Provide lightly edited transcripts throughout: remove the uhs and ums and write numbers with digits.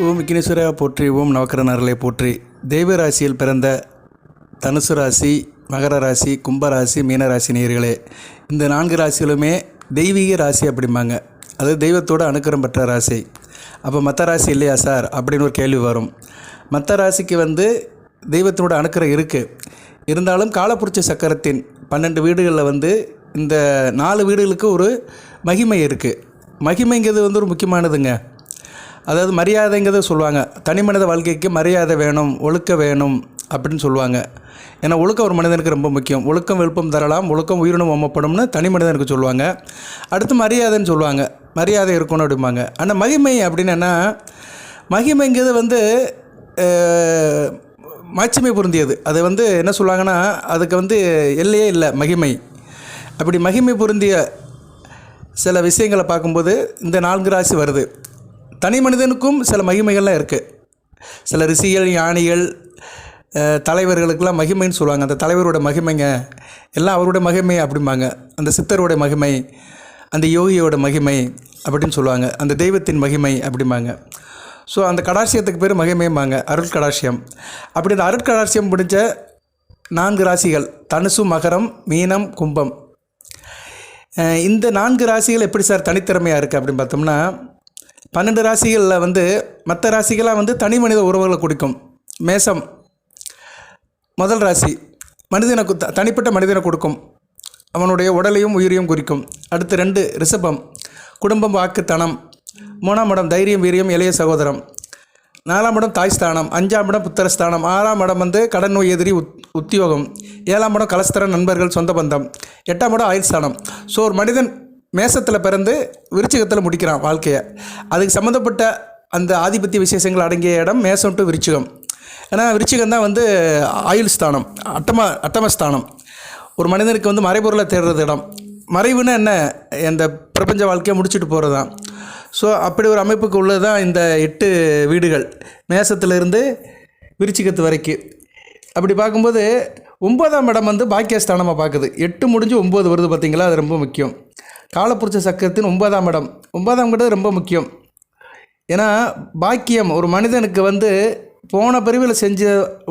ஓம் விக்னேஸ்வரா போற்றி, ஓம் நவக்கரனர்களை போற்றி. தெய்வ ராசியில் பிறந்த தனுசு ராசி, மகர ராசி, கும்பராசி, மீனராசி நேயர்களே, இந்த 4 ராசிகளுமே தெய்வீக ராசி அப்படிம்பாங்க. அது தெய்வத்தோட அனுக்கிரம் பெற்ற ராசி. அப்போ மற்ற ராசி இல்லையா சார் அப்படின்னு ஒரு கேள்வி வரும். மற்ற ராசிக்கு தெய்வத்தினோட அனுக்கிரம் இருக்குது. இருந்தாலும் காலப்புருஷ சக்கரத்தின் 12 வீடுகளில் இந்த 4 வீடுகளுக்கு ஒரு மகிமை இருக்குது. மகிமைங்கிறது ஒரு முக்கியமானதுங்க. அதாவது மரியாதைங்கிறத சொல்லுவாங்க. தனி மனித வாழ்க்கைக்கு மரியாதை வேணும், ஒழுக்கம் வேணும் அப்படின்னு சொல்லுவாங்க. ஏன்னா ஒழுக்கம் ஒரு மனிதனுக்கு ரொம்ப முக்கியம். ஒழுக்கம் விழுப்பம் தரலாம், ஒழுக்கம் உயிரினும் ஒம்மப்படும்னு தனி மனிதனுக்கு சொல்லுவாங்க. அடுத்து மரியாதைன்னு சொல்லுவாங்க. மரியாதை இருக்கணும் அப்படிம்பாங்க. ஆனால் மகிமை அப்படின்னா, மகிமைங்கிறது மாட்சிமை பொருந்தியது. அது என்ன சொல்லுவாங்கன்னா, அதுக்கு எல்லையே இல்லை மகிமை. அப்படி மகிமை பொருந்திய சில விஷயங்களை பார்க்கும்போது இந்த 4 ராசி வருது. தனி மனிதனுக்கும் சில மகிமைகள்லாம் இருக்குது. சில ரிஷிகள், ஞானிகள், தலைவர்களுக்கெல்லாம் மகிமைன்னு சொல்லுவாங்க. அந்த தலைவரோட மகிமைங்க எல்லாம் அவரோட மகிமை அப்படிம்பாங்க. அந்த சித்தரோட மகிமை, அந்த யோகியோட மகிமை அப்படின்னு சொல்லுவாங்க. அந்த தெய்வத்தின் மகிமை அப்படிம்பாங்க. ஸோ அந்த கடாட்சியத்துக்கு பேர் மகிமைம்பாங்க, அருட்கடாட்சியம். அப்படி அந்த அருட்கடாட்சியம் பிடிச்ச 4 ராசிகள் தனுசு, மகரம், மீனம், கும்பம். இந்த 4 ராசிகள் எப்படி சார் தனித்திறமையாக இருக்குது அப்படின்னு பார்த்தோம்னா, 12 ராசிகளில் மற்ற ராசிகளாக தனி மனித உறவுகளை கொடுக்கும். மேசம் முதல் ராசி மனிதனை தனிப்பட்ட மனிதனை கொடுக்கும். அவனுடைய உடலையும் உயிரையும் குறிக்கும். அடுத்து 2 ரிஷபம் குடும்பம், வாக்கு, தனம். 3ஆம் இடம் தைரியம், வீரியம், இளைய சகோதரம். 4ஆம் இடம் தாய் ஸ்தானம். 5ஆம் இடம் புத்திரஸ்தானம். 6ஆம் இடம் கடன் நோய், எதிரி, உத்தியோகம். 7ஆம் இடம் கலஸ்தரம், நண்பர்கள், சொந்த பந்தம். 8ஆம் இடம் ஆயுள் ஸ்தானம். ஸோ ஒரு மனிதன் மேசத்தில் பிறந்து விருச்சிகத்தில் முடிக்கிறான் வாழ்க்கையை. அதுக்கு சம்மந்தப்பட்ட அந்த ஆதிபத்திய விசேஷங்கள் அடங்கிய இடம் மேசம் டு விருச்சிகம். ஏன்னா விருச்சிகம் தான் ஆயுள் ஸ்தானம், அட்டமஸ்தானம். ஒரு மனிதனுக்கு மறைபொருளை தேடுறது இடம். மறைவுன்னு என்ன, இந்த பிரபஞ்ச வாழ்க்கையை முடிச்சுட்டு போகிறது தான். ஸோ அப்படி ஒரு அமைப்புக்கு உள்ளது தான் இந்த 8 வீடுகள், மேசத்திலிருந்து விருச்சிகத்து வரைக்கும். அப்படி பார்க்கும்போது 9ஆம் இடம் பாக்கியஸ்தானமாக பார்க்குது. 8 முடிஞ்சு 9 வருது பார்த்திங்களா, அது ரொம்ப முக்கியம். காலப்புருஷ சக்கரத்தின் 9ஆம் இடம். 9ஆம் இடம் ரொம்ப முக்கியம். ஏன்னா பாக்கியம் ஒரு மனிதனுக்கு போன பிரிவில் செஞ்ச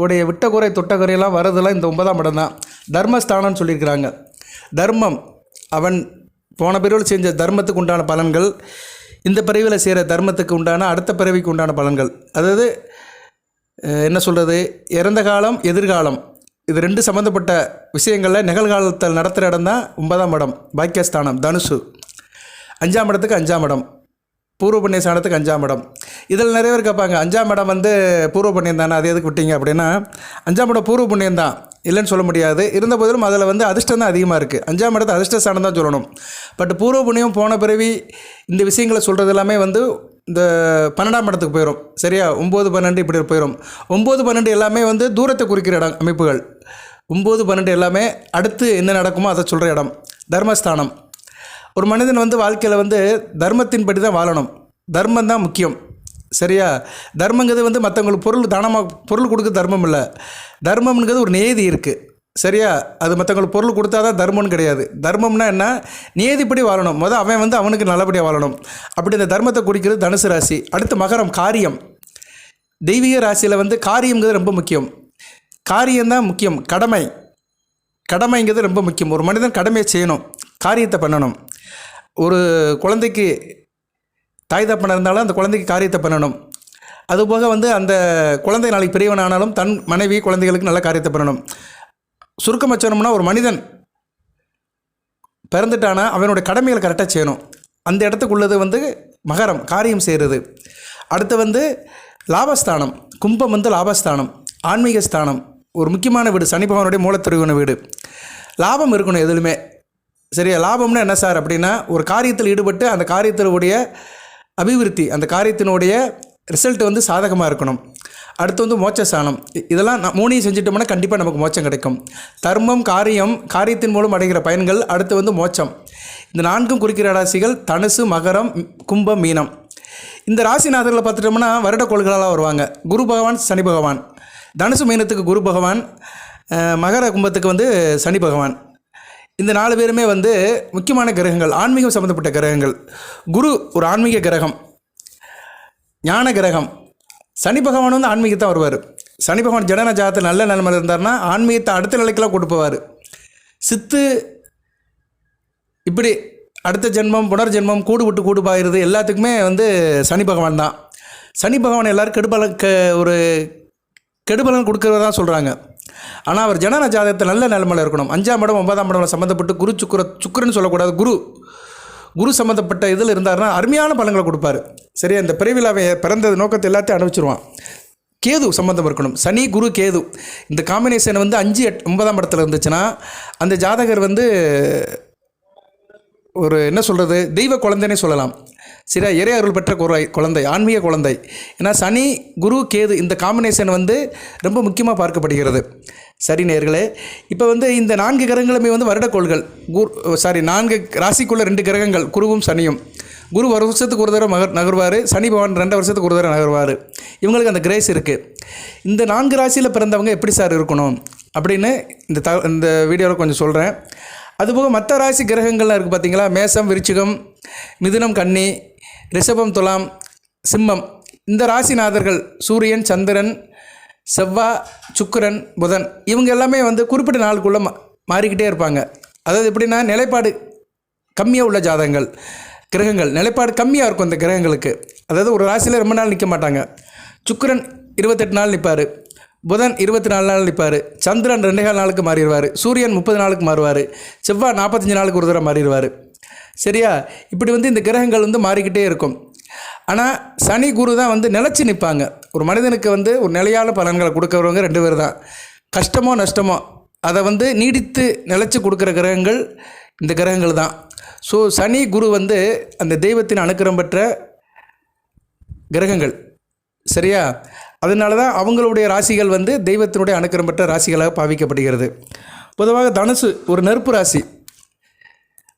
உடைய விட்ட குறை தொட்ட குறையெல்லாம் வரதெல்லாம் இந்த 9ஆம் இடம் தான். தர்மஸ்தானம்னு சொல்லியிருக்கிறாங்க. தர்மம், அவன் போன பிரிவில் செஞ்ச தர்மத்துக்கு உண்டான பலன்கள், இந்த பிறவியில் செய்கிற தர்மத்துக்கு உண்டான அடுத்த பிறவிக்கு உண்டான பலன்கள். அதாவது என்ன சொல்கிறது, இறந்த காலம், எதிர்காலம், இது 2 சம்மந்தப்பட்ட விஷயங்களில் நிகழ்காலத்தில் நடத்துகிற இடம் தான் 9ஆம் இடம் பாக்கியஸ்தானம், தனுசு. 5ஆம் இடத்துக்கு 5ஆம் இடம், பூர்வ புண்ணிய ஸ்தானத்துக்கு 5ஆம் இடம். இதில் நிறைய பேர் கேட்பாங்க, 5ஆம் இடம் பூர்வ புண்ணியம் தானே, அது எதுக்கு விட்டீங்க அப்படின்னா, 5ஆம் இடம் பூர்வ புண்ணியம் தான், இல்லைன்னு சொல்ல முடியாது. இருந்த போதிலும் அதில் அதிர்ஷ்டம் தான் அதிகமாக இருக்குது. 5ஆம் இடத்து அதிர்ஷ்ட ஸ்தானம் தான் சொல்லணும். பட் பூர்வ புண்ணியம் போன பிறவி இந்த விஷயங்களை சொல்கிறது எல்லாமே இந்த 12ஆம் இடத்துக்கு போயிடும். சரியா, 9, 12 இப்படி போயிடும். 9, 12 எல்லாமே தூரத்தை குறிக்கிற இடம் அமைப்புகள். 9, 12 எல்லாமே அடுத்து என்ன நடக்குமோ அதை சொல்கிற இடம். தர்மஸ்தானம். ஒரு மனிதன் வாழ்க்கையில் தர்மத்தின்படி தான் வாழணும். தர்மம் தான் முக்கியம். சரியா, தர்மங்கிறது மற்றவங்களுக்கு பொருள் கொடுக்க தர்மம் இல்லை. தர்மம்ங்கிறது ஒரு நியதி இருக்குது. சரியா, அது மற்றவங்களுக்கு பொருள் கொடுத்தா தான் தர்மம்னு கிடையாது. தர்மம்னா என்ன, நியதிப்படி வாழணும். அவன் அவனுக்கு நல்லபடியாக வாழணும். அப்படி இந்த தர்மத்தை குறிக்கிறது தனுசு ராசி. அடுத்து மகரம், காரியம். தெய்வீக ராசியில் காரியங்கிறது ரொம்ப முக்கியம். காரியம்தான் முக்கியம். கடமைங்கிறது ரொம்ப முக்கியம். ஒரு மனிதன் கடமையை செய்யணும், காரியத்தை பண்ணணும். ஒரு குழந்தைக்கு தாய் தப்பன இருந்தாலும் அந்த குழந்தைக்கு காரியத்தை பண்ணணும். அதுபோக அந்த குழந்தை நாளைக்கு பெரியவனானாலும் தன் மனைவி, குழந்தைகளுக்கு நல்ல காரியத்தை பண்ணணும். சுருக்கமாக சொல்லணும்னா, ஒரு மனிதன் பிறந்துட்டானா அவனுடைய கடமைகளை கரெக்டாக செய்யணும். அந்த இடத்துக்கு உள்ளது மகரம், காரியம் செய்கிறது. அடுத்து லாபஸ்தானம். கும்பம் லாபஸ்தானம், ஆன்மீக ஸ்தானம், ஒரு முக்கியமான வீடு. சனி பகவானுடைய மூலத்திருவின வீடு. லாபம் இருக்கணும் எதுலுமே. சரியா, லாபம்னா என்ன சார் அப்படின்னா, ஒரு காரியத்தில் ஈடுபட்டு அந்த காரியத்தினுடைய அபிவிருத்தி, அந்த காரியத்தினுடைய ரிசல்ட் சாதகமாக இருக்கணும். அடுத்து மோட்சஸ்தானம். இதெல்லாம் 3 செஞ்சுட்டோம்னா கண்டிப்பாக நமக்கு மோட்சம் கிடைக்கும். தர்மம், காரியத்தின் மூலம் அடைகிற பயன்கள். அடுத்து மோட்சம். இந்த 4ம் குறிக்கிற ராசிகள் தனுசு, மகரம், கும்பம், மீனம். இந்த ராசிநாதர்களை பார்த்துட்டோம்னா வருட கோள்களாக வருவாங்க. குரு பகவான், சனி பகவான். தனுசு மீனத்துக்கு குரு பகவான், மகர கும்பத்துக்கு சனி பகவான். இந்த 4 பேருமே முக்கியமான கிரகங்கள், ஆன்மீகம் சம்மந்தப்பட்ட கிரகங்கள். குரு ஒரு ஆன்மீக கிரகம், ஞான கிரகம், சனி பகவான் வந்து ஆன்மீகத்தான் வருவார். சனி பகவான் ஜனன ஜாதத்தில் நல்ல நிலைமையில் இருந்தார்னா ஆன்மீகத்தை அடுத்த நிலைக்கெல்லாம் கொண்டு போவார். சித்து இப்படி அடுத்த ஜென்மம் புனர்ஜென்மம் கூடு விட்டு கூடு பாயிருது எல்லாத்துக்குமே வந்து சனி பகவான் தான். சனி பகவான் எல்லோரும் ஒரு கெடுபலன் கொடுக்குறதா சொல்கிறாங்க. ஆனால் அவர் ஜனன ஜாதகத்தை நல்ல நிலைமையில் இருக்கணும். 5ஆம் இடம் 9ஆம் இடம் சம்மந்தப்பட்டு சுக்கிரன்னு சொல்லக்கூடாது, குரு சம்மந்தப்பட்ட இதில் இருந்தார்னா அருமையான பலன்களை கொடுப்பார். சரியா, இந்த பிறவியில் அவன் பிறந்தது நோக்கத்தை எல்லாத்தையும் அனுபவிச்சிருவான். கேது சம்மந்தம் இருக்கணும். சனி குரு கேது இந்த காம்பினேஷன் வந்து 5 9ஆம் இடத்துல இருந்துச்சுன்னா அந்த ஜாதகர் வந்து ஒரு என்ன சொல்கிறது, தெய்வ குழந்தைன்னே சொல்லலாம். சரியா, இறை அருள் பெற்ற குழந்தை, ஆன்மீக குழந்தை. ஏன்னா சனி குரு கேது இந்த காம்பினேஷன் வந்து ரொம்ப முக்கியமாக பார்க்கப்படுகிறது. சரி நேயர்களே, இப்போ வந்து இந்த 4 கிரகங்களுமே வந்து வருடக்கோள்கள். 4 ராசிக்குள்ள 2 கிரகங்கள் குருவும் சனியும். குரு ஒரு வருஷத்துக்கு ஒரு தடவை நகர்வார், சனி பகவான் 2 வருஷத்துக்கு ஒரு தடவை நகர்வார். இவங்களுக்கு அந்த கிரேஸ் இருக்குது. இந்த 4 ராசியில் பிறந்தவங்க எப்படி சார் இருக்கணும் அப்படின்னு இந்த வீடியோவில் கொஞ்சம் சொல்கிறேன். அதுபோக மற்ற ராசி கிரகங்கள்லாம் இருக்குது பார்த்தீங்களா, மேசம் விருச்சிகம் மிதுனம் கன்னி ரிஷபம் துலாம் சிம்மம். இந்த ராசிநாதர்கள் சூரியன் சந்திரன் செவ்வாய் சுக்கிரன் புதன் இவங்க எல்லாமே வந்து குறிப்பிட்ட நாளுக்குள்ளே மாறிக்கிட்டே இருப்பாங்க. அதாவது எப்படின்னா நிலைப்பாடு கம்மியாக உள்ள ஜாதகங்கள் கிரகங்கள் நிலைப்பாடு கம்மியாக இருக்கும் இந்த கிரகங்களுக்கு. அதாவது ஒரு ராசியில் ரொம்ப நாள் நிற்க மாட்டாங்க. சுக்கிரன் 28 நாள் நிற்பார், புதன் 24 நாள் நிற்பார், சந்திரன் 2.25 நாளுக்கு மாறிடுவார், சூரியன் 30 நாளுக்கு மாறுவார், செவ்வாய் 45 நாளுக்கு ஒரு தடவை மாறிடுவார். சரியா, இப்படி வந்து இந்த கிரகங்கள் வந்து மாறிக்கிட்டே இருக்கும். ஆனால் சனி குரு தான் வந்து நிலச்சி நிற்பாங்க. ஒரு மனிதனுக்கு வந்து ஒரு நிலையான பலன்களை கொடுக்குறவங்க 2 பேர் தான். கஷ்டமோ நஷ்டமோ அதை வந்து நீடித்து நிலச்சி கொடுக்குற கிரகங்கள் இந்த கிரகங்கள் தான். ஸோ சனி குரு வந்து அந்த தெய்வத்தின் அனுக்கிரம் பெற்ற கிரகங்கள். சரியா, அதனால தான் அவங்களுடைய ராசிகள் வந்து தெய்வத்தினுடைய அனுக்கிரம் பெற்ற ராசிகளாக பாவிக்கப்படுகிறது. பொதுவாக தனுசு ஒரு நெருப்பு ராசி.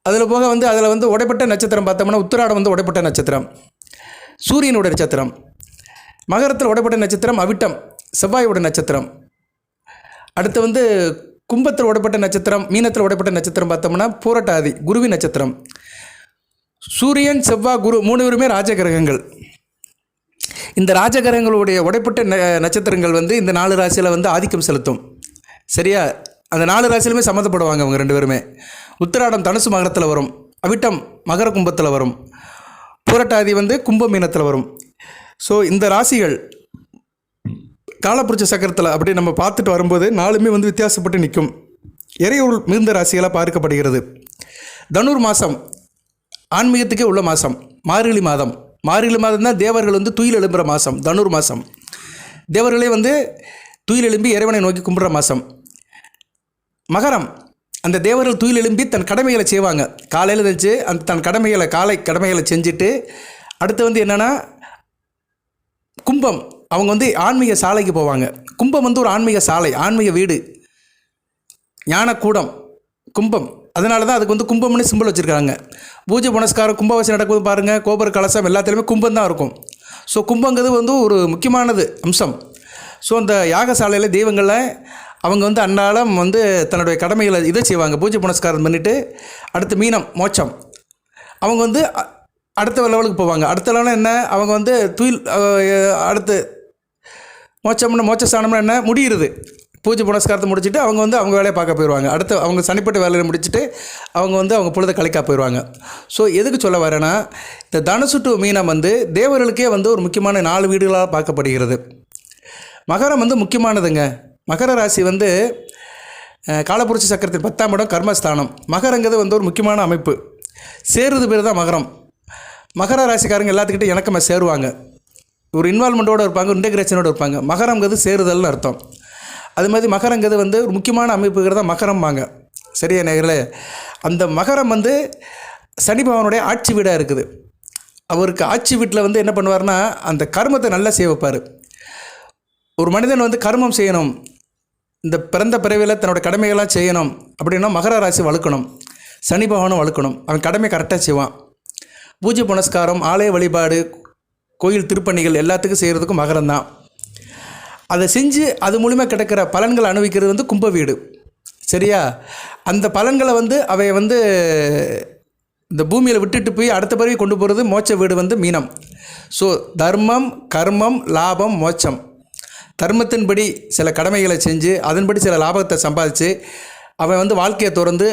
அதில் போக வந்து அதில் வந்து உடைப்பட்ட நட்சத்திரம் பார்த்தோம்னா உத்திராடம் வந்து உடைப்பட்ட நட்சத்திரம், சூரியனுடைய நட்சத்திரம். மகரத்தில் உடைப்பட்ட நட்சத்திரம் அவிட்டம், செவ்வாயோட நட்சத்திரம். அடுத்து வந்து கும்பத்தில் உடைப்பட்ட நட்சத்திரம், மீனத்தில் உடைப்பட்ட நட்சத்திரம் பார்த்தோம்னா பூரட்டாதி குருவின் நட்சத்திரம். சூரியன் செவ்வாய் குரு 3 பேருமே ராஜகிரகங்கள். இந்த ராஜகிரகங்களுடைய உடைப்பட்ட நட்சத்திரங்கள் வந்து இந்த 4 ராசியில் வந்து ஆதிக்கம் செலுத்தும். சரியா, அந்த 4 ராசியிலுமே சம்மந்தப்படுவாங்க அவங்க 2 பேருமே. உத்திராடம் தனுசு மகரத்தில் வரும், அவிட்டம் மகர கும்பத்தில் வரும், பூரட்டாதி வந்து கும்ப மீனத்தில் வரும். ஸோ இந்த ராசிகள் காலப்புருஷ சக்கரத்தில் அப்படி நம்ம பார்த்துட்டு வரும்போது 4மே வந்து வித்தியாசப்பட்டு நிற்கும். இறையுள் மிகுந்த ராசிகளாக பார்க்கப்படுகிறது. தனுர் மாதம் ஆன்மீகத்துக்கே உள்ள மாதம். மார்கழி மாதம் தான் தேவர்கள் வந்து துயில் எழும்புகிற மாதம். தனுர் மாதம் தேவர்களே வந்து துயில் எழும்பி இறைவனை நோக்கி கும்பிட்ற மாதம். மகரம் அந்த தேவர்கள் துயில் எழும்பி தன் கடமைகளை செய்வாங்க. காலையில் எழுந்திரிச்சு அந்த தன் காலை கடமைகளை செஞ்சுட்டு அடுத்து வந்து என்னென்னா கும்பம் அவங்க வந்து ஆன்மீக சாலைக்கு போவாங்க. கும்பம் வந்து ஒரு ஆன்மீக சாலை, ஆன்மீக வீடு, ஞானக்கூடம் கும்பம். அதனால தான் அதுக்கு வந்து கும்பம்னு சிம்பிள் வச்சுருக்காங்க. பூஜை புனஸ்காரம் கும்பாபிஷேகம் நடக்குது பாருங்கள், கோபுர கலசம் எல்லாத்துலேயுமே கும்பம் தான் இருக்கும். ஸோ கும்பங்கிறது வந்து ஒரு முக்கியமானது அம்சம். ஸோ அந்த யாகசாலையில் தெய்வங்களை அவங்க வந்து அன்றாடம் வந்து தன்னுடைய கடமைகளை இதை செய்வாங்க, பூஜை புனஸ்காரம் பண்ணிவிட்டு அடுத்து மீனம் மோட்சம் அவங்க வந்து அடுத்த லெவலுக்கு போவாங்க. அடுத்த லெவலில் என்ன, அவங்க வந்து அடுத்து மோட்சஸ்தானம்னு என்ன முடிகிறது, பூஜை புனஸ்காரத்தை முடிச்சுட்டு அவங்க வந்து அவங்க வேலையை பார்க்க போயிடுவாங்க. அடுத்து அவங்க சனிப்பட்ட வேலையை முடிச்சுட்டு அவங்க வந்து அவங்க பொழுதை கழிக்க போயிடுவாங்க. ஸோ எதுக்கு சொல்ல வரேன்னா, இந்த தனுசு டு மீனம் வந்து தேவர்களுக்கே வந்து ஒரு முக்கியமான 4 வீடுகளாக பார்க்கப்படுகிறது. மகரம் வந்து முக்கியமானதுங்க. மகர ராசி வந்து காலப்புருஷ சக்கரத்தின் 10ஆம் இடம் கர்மஸ்தானம். மகரங்கிறது வந்து ஒரு முக்கியமான அமைப்பு. சேருது பேர் தான் மகரம். மகர ராசிக்காரங்க எல்லாத்துக்கிட்டையும் இணக்கமாக சேருவாங்க, ஒரு இன்வால்மெண்ட்டோடு இருப்பாங்க, இன்டெகிரேஷனோடு இருப்பாங்க. மகரங்கிறது சேருதல்னு அர்த்தம். அது மாதிரி மகரங்கிறது வந்து ஒரு முக்கியமான அமைப்புங்கிறத மகரம்பாங்க. சரியா நேயர்களே, அந்த மகரம் வந்து சனி பகவானுடைய ஆட்சி வீடாக இருக்குது. அவருக்கு ஆட்சி வீட்டில் வந்து என்ன பண்ணுவார்னா அந்த கர்மத்தை நல்லா செய்ய வைப்பார். ஒரு மனிதன் வந்து கர்மம் செய்யணும், இந்த பிறந்த பிறவியில் தன்னோட கடமைகளாக செய்யணும் அப்படின்னா மகர ராசி வழுக்கணும், சனி பகவானும் வழுக்கணும். அவன் கடமை கரெக்டாக செய்வான். பூஜை புனஸ்காரம், ஆலய வழிபாடு, கோயில் திருப்பணிகள் எல்லாத்துக்கும் செய்கிறதுக்கும் மகரம் தான். அதை செஞ்சு அது மூலிமா கிடைக்கிற பலன்களை அனுபவிக்கிறது வந்து கும்ப வீடு. சரியா, அந்த பலன்களை வந்து அவை வந்து இந்த பூமியில் விட்டுட்டு போய் அடுத்த பிறவி கொண்டு போகிறது மோட்ச வீடு வந்து மீனம். ஸோ தர்மம், கர்மம், லாபம், மோட்சம். தர்மத்தின்படி சில கடமைகளை செஞ்சு அதன்படி சில லாபத்தை சம்பாதிச்சு அவன் வந்து வாழ்க்கையை திறந்து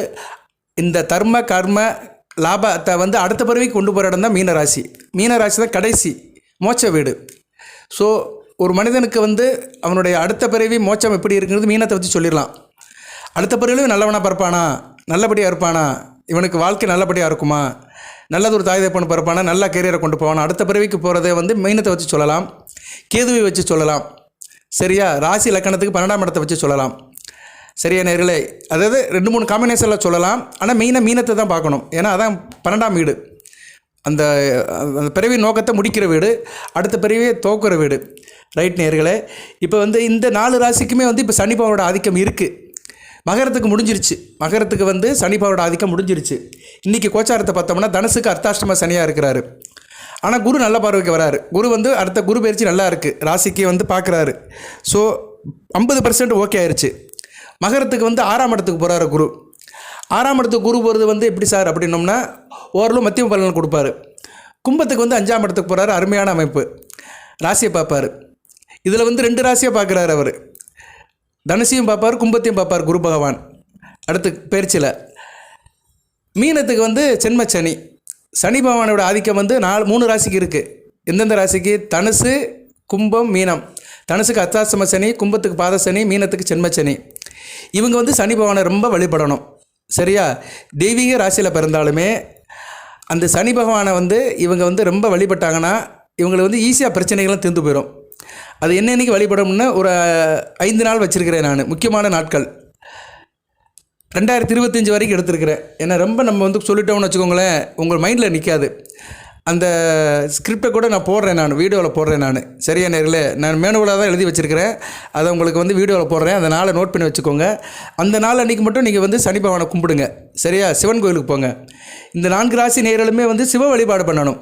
இந்த தர்ம கர்ம லாபத்தை வந்து அடுத்த பிறவிக்கு கொண்டு போகிற இடம் தான் மீனராசி. மீனராசி தான் கடைசி மோட்ச வீடு. ஸோ ஒரு மனிதனுக்கு வந்து அவனுடைய அடுத்த பிறவி மோட்சம் எப்படி இருக்குங்கிறது மீனத்தை வச்சு சொல்லிடலாம். அடுத்த பிறவிலும் நல்லவனாக பிறப்பானா, நல்லபடியாக இருப்பானா, இவனுக்கு வாழ்க்கை நல்லபடியாக இருக்குமா, நல்லது ஒரு தாய் தகப்பன் பிறப்பானா, நல்ல கேரியரை கொண்டு போவானா, அடுத்த பிறவிக்கு போகிறத வந்து மீனத்தை வச்சு சொல்லலாம், கேதுவை வச்சு சொல்லலாம். சரியா? ராசி லக்கணத்துக்கு 12ஆம் இடத்தை வச்சு சொல்லலாம். சரியா நேர்களே? அதாவது 2-3 காம்பினேஷனில் சொல்லலாம். ஆனால் மெயினாக மீனத்தை தான் பார்க்கணும். ஏன்னா அதான் 12ஆம் வீடு. அந்த பிறவி நோக்கத்தை முடிக்கிற வீடு, அடுத்த பிறவியை துவக்கிற வீடு. ரைட் நேர்களே? இப்போ வந்து இந்த 4 ராசிக்குமே வந்து இப்போ சனி பகவானோட ஆதிக்கம் இருக்குது. மகரத்துக்கு முடிஞ்சிருச்சு. மகரத்துக்கு வந்து சனி பகவானோட ஆதிக்கம் முடிஞ்சிருச்சு. இன்றைக்கி கோச்சாரத்தை பார்த்தோம்னா தனுசுக்கு அர்த்தாஷ்டம சனியாக இருக்கிறாரு. ஆனால் குரு நல்ல பார்வைக்கு வராரு. குரு வந்து அடுத்த குரு பயிற்சி நல்லா இருக்குது, ராசிக்கு வந்து பார்க்குறாரு. ஸோ 50% ஓகே ஆயிடுச்சு. மகரத்துக்கு வந்து 6ஆம் இடத்துக்கு போகிறாரு குரு. 6ஆம் இடத்துக்கு குரு போகிறது வந்து எப்படி சார் அப்படின்னோம்னா ஓரளவு மத்திய பலன் கொடுப்பாரு. கும்பத்துக்கு வந்து 5ஆம் இடத்துக்கு போகிறாரு. அருமையான அமைப்பு. ராசியை பார்ப்பார். இதில் வந்து 2 ராசியை பார்க்குறாரு அவர். தனுசையும் பார்ப்பார், கும்பத்தையும் பார்ப்பார் குரு பகவான். அடுத்து பயிற்சியில் மீனத்துக்கு வந்து சென்மச்சனி. சனி பகவானோட ஆதிக்கம் வந்து 3 ராசிக்கு இருக்குது. எந்தெந்த ராசிக்கு? தனுசு, கும்பம், மீனம். தனுசுக்கு அர்த்தாஷ்டம சனி, கும்பத்துக்கு பாத சனி, மீனத்துக்கு சென்மச்சனி. இவங்க வந்து சனி பகவானை ரொம்ப வழிபடணும். சரியா? தெய்வீக ராசியில் பிறந்தாலுமே அந்த சனி பகவானை வந்து இவங்க வந்து ரொம்ப வழிபட்டாங்கன்னா இவங்களுக்கு வந்து ஈஸியாக பிரச்சனைகளும் தீர்ந்து போயிடும். அது என்னென்னைக்கு வழிபடணும்னு ஒரு 5 நாள் வச்சுருக்கிறேன் நான். முக்கியமான நாட்கள் 2025 வரைக்கும் எடுத்துருக்கிறேன். ஏன்னா ரொம்ப நம்ம வந்து சொல்லிட்டோம்னு வச்சுக்கோங்களேன், உங்கள் மைண்டில் நிற்காது. அந்த ஸ்கிரிப்டை கூட நான் போடுறேன், நான் வீடியோவில் போடுறேன். நான் சரியா நேரில் நான் மேனுவலாக தான் எழுதி வச்சுருக்கிறேன். அதை உங்களுக்கு வந்து வீடியோவில் போடுறேன். அந்த நாளை நோட் பண்ணி வச்சுக்கோங்க. அந்த நாள் அன்றைக்கி மட்டும் நீங்கள் வந்து சனி பகவானை கும்பிடுங்க. சரியா? சிவன் கோயிலுக்கு போங்க. இந்த 4 ராசி நேயர்களுமே வந்து சிவ வழிபாடு பண்ணணும்.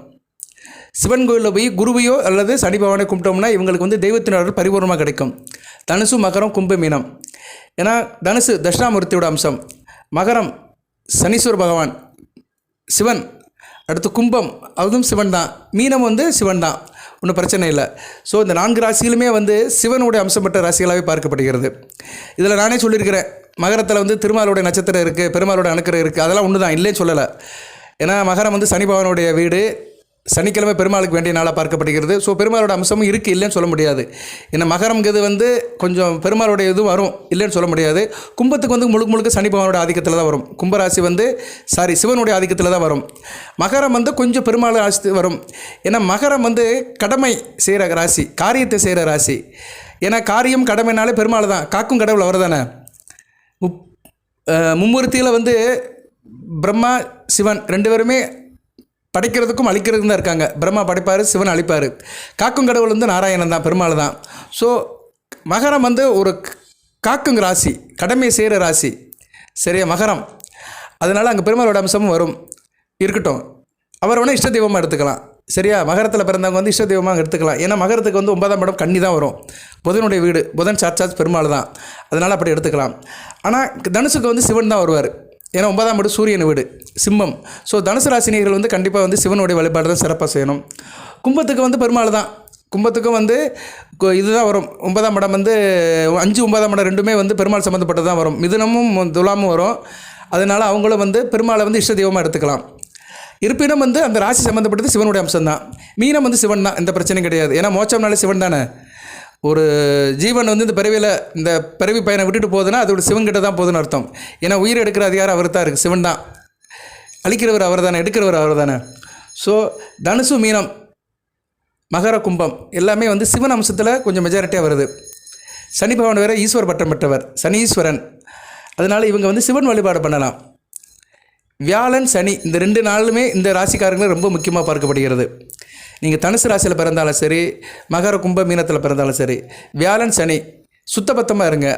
சிவன் கோயிலில் போய் குருவையோ அல்லது சனி பகவானை கும்பிட்டோம்னா இவங்களுக்கு வந்து தெய்வத்தினர்கள் பரிபூர்ணமாக கிடைக்கும். தனுசு, மகரம், கும்ப, மீனம். ஏன்னா தனுசு தட்சிணாமூர்த்தியோட அம்சம், மகரம் சனீஸ்வர பகவான் சிவன், அடுத்து கும்பம் அதுவும் சிவன் தான், மீனம் வந்து சிவன் தான், ஒன்றும் பிரச்சனை இல்லை. ஸோ இந்த 4 ராசிகளுமே வந்து சிவனுடைய அம்சம் பெற்ற ராசிகளாகவே பார்க்கப்படுகிறது. இதில் நானே சொல்லியிருக்கிறேன், மகரத்தில் வந்து திருமாலுடைய நட்சத்திரம் இருக்குது, பெருமாளுடைய அணுக்கரம் இருக்குது. அதெல்லாம் ஒன்று தான், இல்லைன்னு சொல்லலை. ஏன்னா மகரம் வந்து சனி பகவானுடைய வீடு, சனிக்கிழமை பெருமாளுக்கு வேண்டிய நாளாக பார்க்கப்படுகிறது. ஸோ பெருமாளோட அம்சமும் இருக்குது, இல்லைன்னு சொல்ல முடியாது. ஏன்னா மகரம்ங்கிறது வந்து கொஞ்சம் பெருமாளுடைய இதுவும் வரும், இல்லைன்னு சொல்ல முடியாது. கும்பத்துக்கு வந்து முழுக்க சனி பகவானோட ஆதிக்கத்தில் தான் வரும். கும்பராசி வந்து சிவனுடைய ஆதிக்கத்தில் தான் வரும். மகரம் வந்து கொஞ்சம் பெருமாள் ஆசி வரும். ஏன்னா மகரம் வந்து கடமை செய்கிற ராசி, காரியத்தை செய்கிற ராசி. ஏன்னா காரியம் கடமைனாலே பெருமாள் தான், காக்கும் கடவுள் அவர் தானே. மும்மூர்த்தியில் வந்து பிரம்மா சிவன் 2 பேருமே படைக்கிறதுக்கும் அழிக்கிறதுக்கும் தான் இருக்காங்க. பிரம்மா படைப்பார், சிவன் அழிப்பார். காக்கும் கடவுள் வந்து நாராயணன் தான், பெருமாள் தான். ஸோ மகரம் வந்து ஒரு காக்குங்க ராசி, கடமையை செய்கிற ராசி. சரியா? மகரம். அதனால் அங்கே பெருமாளோட அம்சமும் வரும். இருக்கட்டும், அவர் வேணால் இஷ்ட தெய்வமாக எடுத்துக்கலாம். சரியா? மகரத்தில் பிறந்தவங்க வந்து இஷ்ட தெய்வமாக எடுத்துக்கலாம். ஏன்னா மகரத்துக்கு வந்து 9ஆம் இடம் கன்னி தான் வரும். புதனுடைய வீடு, புதன் சாட்சாத் பெருமாள் தான். அதனால் அப்படி எடுத்துக்கலாம். ஆனால் தனுசுக்கு வந்து சிவன் தான் வருவார். ஏன்னா 9ஆம் வீடு சூரியன் வீடு, சிம்மம். ஸோ தனுசு ராசினியர்கள் வந்து கண்டிப்பாக வந்து சிவனுடைய வழிபாடு தான் சிறப்பாக செய்யணும். கும்பத்துக்கு வந்து பெருமாள் தான். கும்பத்துக்கும் வந்து இதுதான் வரும். 9ஆம் இடம் வந்து 5, 9ஆம் இடம் ரெண்டுமே வந்து பெருமாள் சம்மந்தப்பட்டது தான் வரும். மிதுனமும் துலாமும் வரும். அதனால் அவங்களும் வந்து பெருமாளை வந்து இஷ்ட தெய்வமாக எடுத்துக்கலாம். இருப்பினும் வந்து அந்த ராசி சம்மந்தப்பட்டது சிவனுடைய அம்சம் தான். மீனம் வந்து சிவன் தான், எந்த பிரச்சனையும் கிடையாது. ஏன்னா மோட்சம்னாலே சிவன் தானே. ஒரு ஜீவன் வந்து இந்த பிறவி பையனை விட்டுட்டு போகுதுன்னா அதோட சிவன்கிட்ட தான் போகுதுன்னு அர்த்தம். ஏன்னா உயிர் எடுக்கிற அதிகாரம் அவர் தான் இருக்குது, சிவன் தான். அழிக்கிறவர் அவர் தானே, எடுக்கிறவர் அவர் தானே. ஸோ தனுசு, மீனம், மகர, கும்பம் எல்லாமே வந்து சிவன் அம்சத்தில் கொஞ்சம் மெஜாரிட்டியாக வருது. சனி பகவான் வேறு ஈஸ்வர பட்டம் பெற்றவர், சனீஸ்வரன். அதனால் இவங்க வந்து சிவன் வழிபாடு பண்ணலாம். வியாழன், சனி இந்த 2 நாளுமே இந்த ராசிக்காரங்களும் ரொம்ப முக்கியமாக பார்க்கப்படுகிறது. நீங்கள் தனுசு ராசியில் பிறந்தாலும் சரி, மகர, கும்ப, மீனத்தில் பிறந்தாலும் சரி, வியாழன், சனி சுத்தபத்தமாக இருங்க,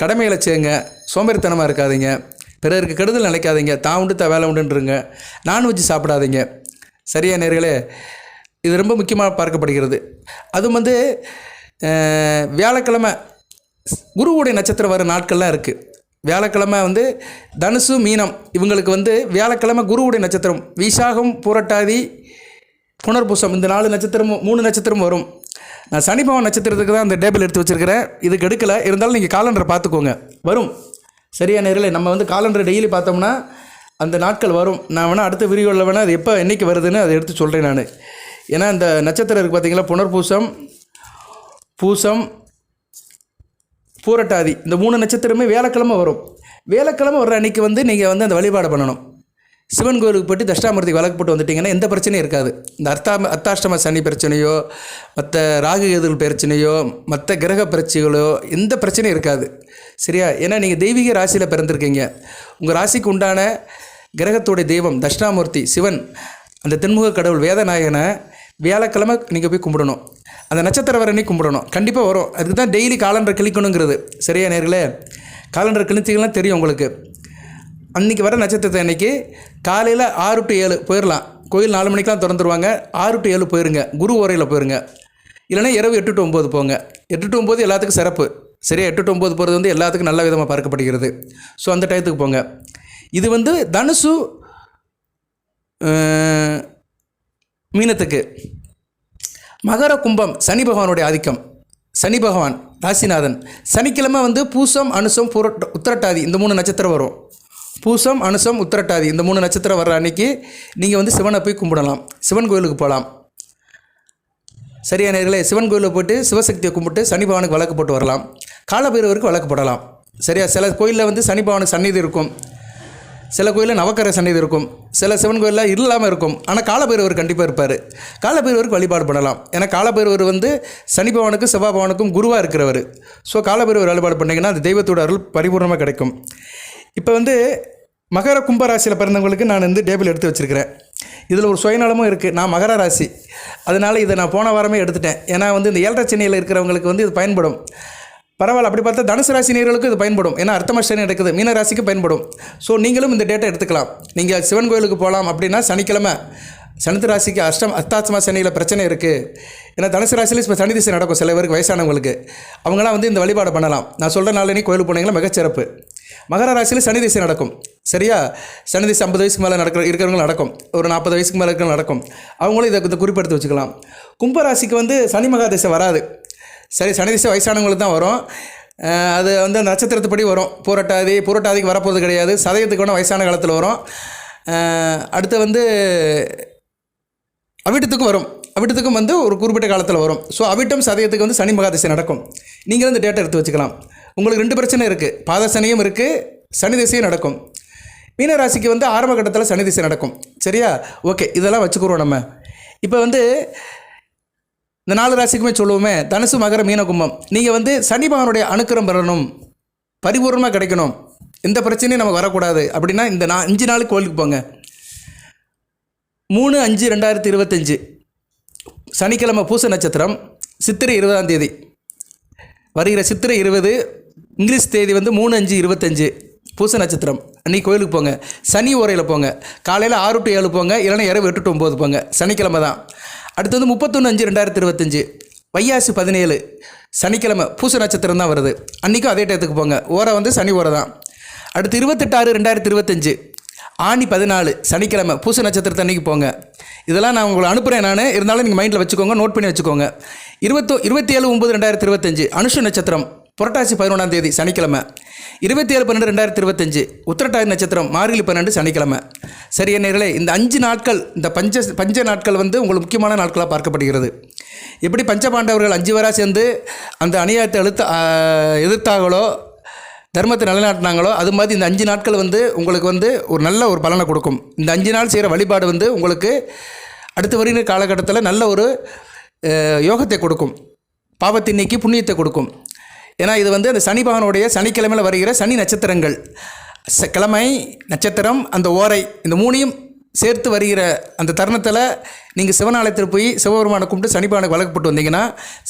கடமைகளை செய்யுங்க, சோம்பேறித்தனமாக இருக்காதீங்க, பிறருக்கு கெடுதல் நினைக்காதீங்க, தான் உண்டு வேலை உண்டுன்றங்க, நான்வெஜ் சாப்பிடாதீங்க. சரியா நேர்களே? இது ரொம்ப முக்கியமாக பார்க்கப்படுகிறது. அதுவும் வந்து வியாழக்கிழமை குருவுடைய நட்சத்திரம் வர நாட்கள்லாம் இருக்குது. வியாழக்கிழமை வந்து தனுசு மீனம் இவங்களுக்கு வந்து வியாழக்கிழமை குருவுடைய நட்சத்திரம். விசாகம் பூரட்டாதி புனர்பூசம் இந்த 4 நட்சத்திரமும் 3 நட்சத்திரம் வரும். நான் சனி பகவான் நட்சத்திரத்துக்கு தான் அந்த டேபிள் எடுத்து வச்சுருக்கிறேன். இதுக்கு எடுக்கலை, இருந்தாலும் நீங்கள் காலண்டரை பார்த்துக்கோங்க, வரும். சரியா நேரில் நம்ம வந்து காலண்டரை டெய்லி பார்த்தோம்னா அந்த நாட்கள் வரும். நான் வேணால் அடுத்த விரிவுகளில் வேணால் அது எப்போ என்றைக்கு வருதுன்னு அதை எடுத்து சொல்கிறேன் நான். ஏன்னா இந்த நட்சத்திரம் இருக்குது பார்த்தீங்களா, புனர்பூசம், பூசம், பூரட்டாதி இந்த 3 நட்சத்திரமே வியாழக்கிழமை வரும். வியாழக்கிழமை வர்ற அன்றைக்கி வந்து நீங்கள் வந்து அந்த வழிபாடு பண்ணணும். சிவன் கோயிலுக்கு போய்ட்டு தட்சிணாமூர்த்திக்கு விளக்கு போட்டு வந்துட்டிங்கன்னா எந்த பிரச்சனையும் இருக்காது. இந்த அர்த்தாஷ்டம சனி பிரச்சனையோ, மற்ற ராகு கேதுகள் பிரச்சனையோ, மற்ற கிரக பிரச்சனைகளோ எந்த பிரச்சனையும் இருக்காது. சரியா? ஏன்னா நீங்கள் தெய்வீக ராசியில் பிறந்திருக்கீங்க. உங்கள் ராசிக்கு உண்டான கிரகத்தோடைய தெய்வம் தட்சிணாமூர்த்தி சிவன், அந்த தென்முக கடவுள் வேதநாயகனை வியாழக்கிழமை நீங்கள் போய் கும்பிடணும். அந்த நட்சத்திரம் வர அன்னைக்கு கும்பிடணும், கண்டிப்பாக வரும். அதுக்கு தான் டெய்லி காலண்டர் கிளிக்கணுங்கிறது. சரியா நேர்களே? காலண்டர் கிழிச்சிக்கலாம் தெரியும் உங்களுக்கு. அன்றைக்கி வர நட்சத்திரத்தை அன்றைக்கி காலையில் 6 to 7 போயிடலாம். கோயில் 4 மணிக்கெலாம் திறந்துருவாங்க. 6 to 7 போயிருங்க, குரு ஓரையில் போயிருங்க. இல்லைனா இரவு 8 to 9 போங்க. 8 to 9 எல்லாத்துக்கும் சிறப்பு. சரியா? 8 to 9 போகிறது வந்து எல்லாத்துக்கும் நல்ல விதமாக பார்க்கப்படுகிறது. ஸோ அந்த டயத்துக்கு போங்க. இது வந்து தனுசு மீனத்துக்கு. மகர கும்பம் சனி பகவானுடைய ஆதிக்கம். சனி பகவான் ராசிநாதன். சனிக்கிழமை வந்து பூசம், அனுசம், உத்திரட்டாதி இந்த 3 நட்சத்திரம் வரும். பூசம், அனுசம், உத்திரட்டாதி இந்த 3 நட்சத்திரம் வர்ற அன்றைக்கி நீங்கள் வந்து சிவனை போய் கும்பிடலாம். சிவன் கோயிலுக்கு போகலாம். சரியா நேர்களே? சிவன் கோயிலுக்கு போய்ட்டு சிவசக்தியை கும்பிட்டு சனி பகவானுக்கு விளக்கு போட்டு வரலாம். காலபைரவருக்கு விளக்கு போடலாம். சரியா? சில கோயிலில் வந்து சனி பகவானுக்கு சந்நிதி இருக்கும், சில கோயிலில் நவக்கர சந்நிதி இருக்கும், சில சிவன் கோயிலில் இல்லாமல் இருக்கும். ஆனால் காலபைரவர் கண்டிப்பாக இருப்பார். காலபைரவருக்கு வழிபாடு பண்ணலாம். ஏன்னா காலபைரவர் வந்து சனி பகவானுக்கும் செவ்வாய் பகவானுக்கும் குருவாக இருக்கிறவர். ஸோ காலபைரவர் வழிபாடு பண்ணிங்கன்னா அந்த தெய்வத்தோட அருள் பரிபூர்ணமாக கிடைக்கும். இப்போ வந்து மகர கும்பராசியில் பிறந்தவங்களுக்கு நான் வந்து டேபிள் எடுத்து வச்சுருக்கிறேன். இதில் ஒரு சுயநலமும் இருக்குது. நான் மகர ராசி, அதனால் இதை நான் போன வாரமே எடுத்துட்டேன். ஏன்னா வந்து இந்த 7.5 சனியில் இருக்கிறவங்களுக்கு வந்து இது பயன்படும். பரவாயில்ல. அப்படி பார்த்தா தனுசு ராசி நேயர்களுக்கும் இது பயன்படும். ஏன்னா அர்த்தமஷ்டனி நடக்குது, மீன ராசிக்கு பயன்படும். ஸோ நீங்களும் இந்த டேட்டை எடுத்துக்கலாம். நீங்கள் சிவன் கோயிலுக்கு போகலாம் அப்படின்னா சனிக்கிழமை. சனித்து ராசிக்கு அர்த்தாத்மா சனியில் பிரச்சனை இருக்குது. ஏன்னா தனுசு ராசியில் இப்போ சனி திசை நடக்கும். சில பேருக்கு வயசானவங்களுக்கு அவங்களாம் வந்து இந்த வழிபாடு பண்ணலாம். நான் சொல்கிற நாள் கோயிலுக்கு போனீங்கன்னா மிகச்சிறப்பு. மகர ராசியில் சனி திசை நடக்கும். சரியா? சனி திசை 50 வயசுக்கு மேலே இருக்கிறவங்க நடக்கும். ஒரு 40 வயசுக்கு மேலே இருக்கிறவங்க நடக்கும். அவங்களும் இதை குறிப்பெடுத்து வச்சுக்கலாம். கும்பராசிக்கு வந்து சனி மகா திசை வராது. சரி, சனி திசை வயசானவங்களுக்கு தான் வரும். அது வந்து நட்சத்திரத்துப்படி வரும். பூரட்டாதிக்கு வரப்போகிறது கிடையாது. சதயத்துக்கு வேணால் வயசான காலத்தில் வரும். அடுத்து வந்து அவிட்டத்துக்கும் வரும். அவிட்டத்துக்கும் வந்து ஒரு குறிப்பிட்ட காலத்தில் வரும். ஸோ அவிட்டம் சதயத்துக்கு வந்து சனி மகா திசை நடக்கும். நீங்களும் இந்த டேட்டா எடுத்து வச்சுக்கலாம். உங்களுக்கு 2 பிரச்சனை இருக்குது. பாத சனியும் இருக்குது, சனி திசையும் நடக்கும். மீனராசிக்கு வந்து ஆரம்ப கட்டத்தில் சனி திசை நடக்கும். சரியா? ஓகே, இதெல்லாம் வச்சுக்கிறோம் நம்ம. இப்போ வந்து இந்த 4 ராசிக்குமே சொல்லுவோமே, தனுசு, மகர, மீன, கும்பம். நீங்கள் வந்து சனி பகவானுடைய அனுக்கிரம் பெறணும், பரிபூர்ணமாக கிடைக்கணும், எந்த பிரச்சனையும் நமக்கு வரக்கூடாது அப்படின்னா இந்த 5 நாளுக்கு கோயிலுக்கு போங்க. 3/5/2025 சனிக்கிழமை பூச நட்சத்திரம், சித்திரை 20ஆம் தேதி வருகிற சித்திரை 20, இங்கிலீஷ் தேதி வந்து 3/5/25 பூச நட்சத்திரம். அன்றைக்கி கோயிலுக்கு போங்க. சனி ஓரையில் போங்க. காலையில் 6 to 7 போங்க, இல்லைனா இரவு 8 to 9 போங்க. சனிக்கிழமை தான். அடுத்து வந்து 31/5/2025 வைகாசி 17 சனிக்கிழமை பூச நட்சத்திரம் தான் வருது. அன்றைக்கும் அதே டயத்துக்கு போங்க. ஓரை வந்து சனி ஓரை தான். அடுத்து 28/6/2025 ஆனி 14 சனிக்கிழமை பூச நட்சத்திரத்தை அன்றைக்கி போங்க. இதெல்லாம் நான் உங்களை அனுப்புகிறேன். நான் இருந்தாலும் நீங்கள் மைண்டில் வச்சுக்கோங்க, நோட் பண்ணி வச்சுக்கோங்க. 27/9/2025 அனுஷ நட்சத்திரம் புரட்டாசி 11ஆம் தேதி சனிக்கிழமை. 27/12/2025 உத்திரட்டாதி நட்சத்திரம் மார்கழி 12 சனிக்கிழமை. சரியா நேர்களே? இந்த 5 நாட்கள், இந்த பஞ்ச நாட்கள் வந்து உங்களுக்கு முக்கியமான நாட்களாக பார்க்கப்படுகிறது. எப்படி பஞ்சபாண்டவர்கள் 5 பேராக சேர்ந்து அந்த அநியாயத்தை எதிர்த்தாங்களோ, தர்மத்தை நிலைநாட்டினாங்களோ, அது மாதிரி இந்த 5 நாட்கள் வந்து உங்களுக்கு வந்து ஒரு நல்ல ஒரு பலனை கொடுக்கும். இந்த 5 நாள் செய்கிற வழிபாடு வந்து உங்களுக்கு அடுத்து வருகிற காலகட்டத்தில் நல்ல ஒரு யோகத்தை கொடுக்கும், பாவத்தை நீக்கி புண்ணியத்தை கொடுக்கும். ஏன்னா இது வந்து அந்த சனி பகவானுடைய சனிக்கிழமையில் வருகிற சனி நட்சத்திரங்கள், கிழமை, நட்சத்திரம், அந்த ஓரை, இந்த 3ஐயும் சேர்த்து வருகிற அந்த தருணத்தில் நீங்கள் சிவனாலயத்தில் போய் சிவபெருமானை கும்பிட்டு சனி பகவானுக்கு வழக்கப்பட்டு வந்தீங்கன்னா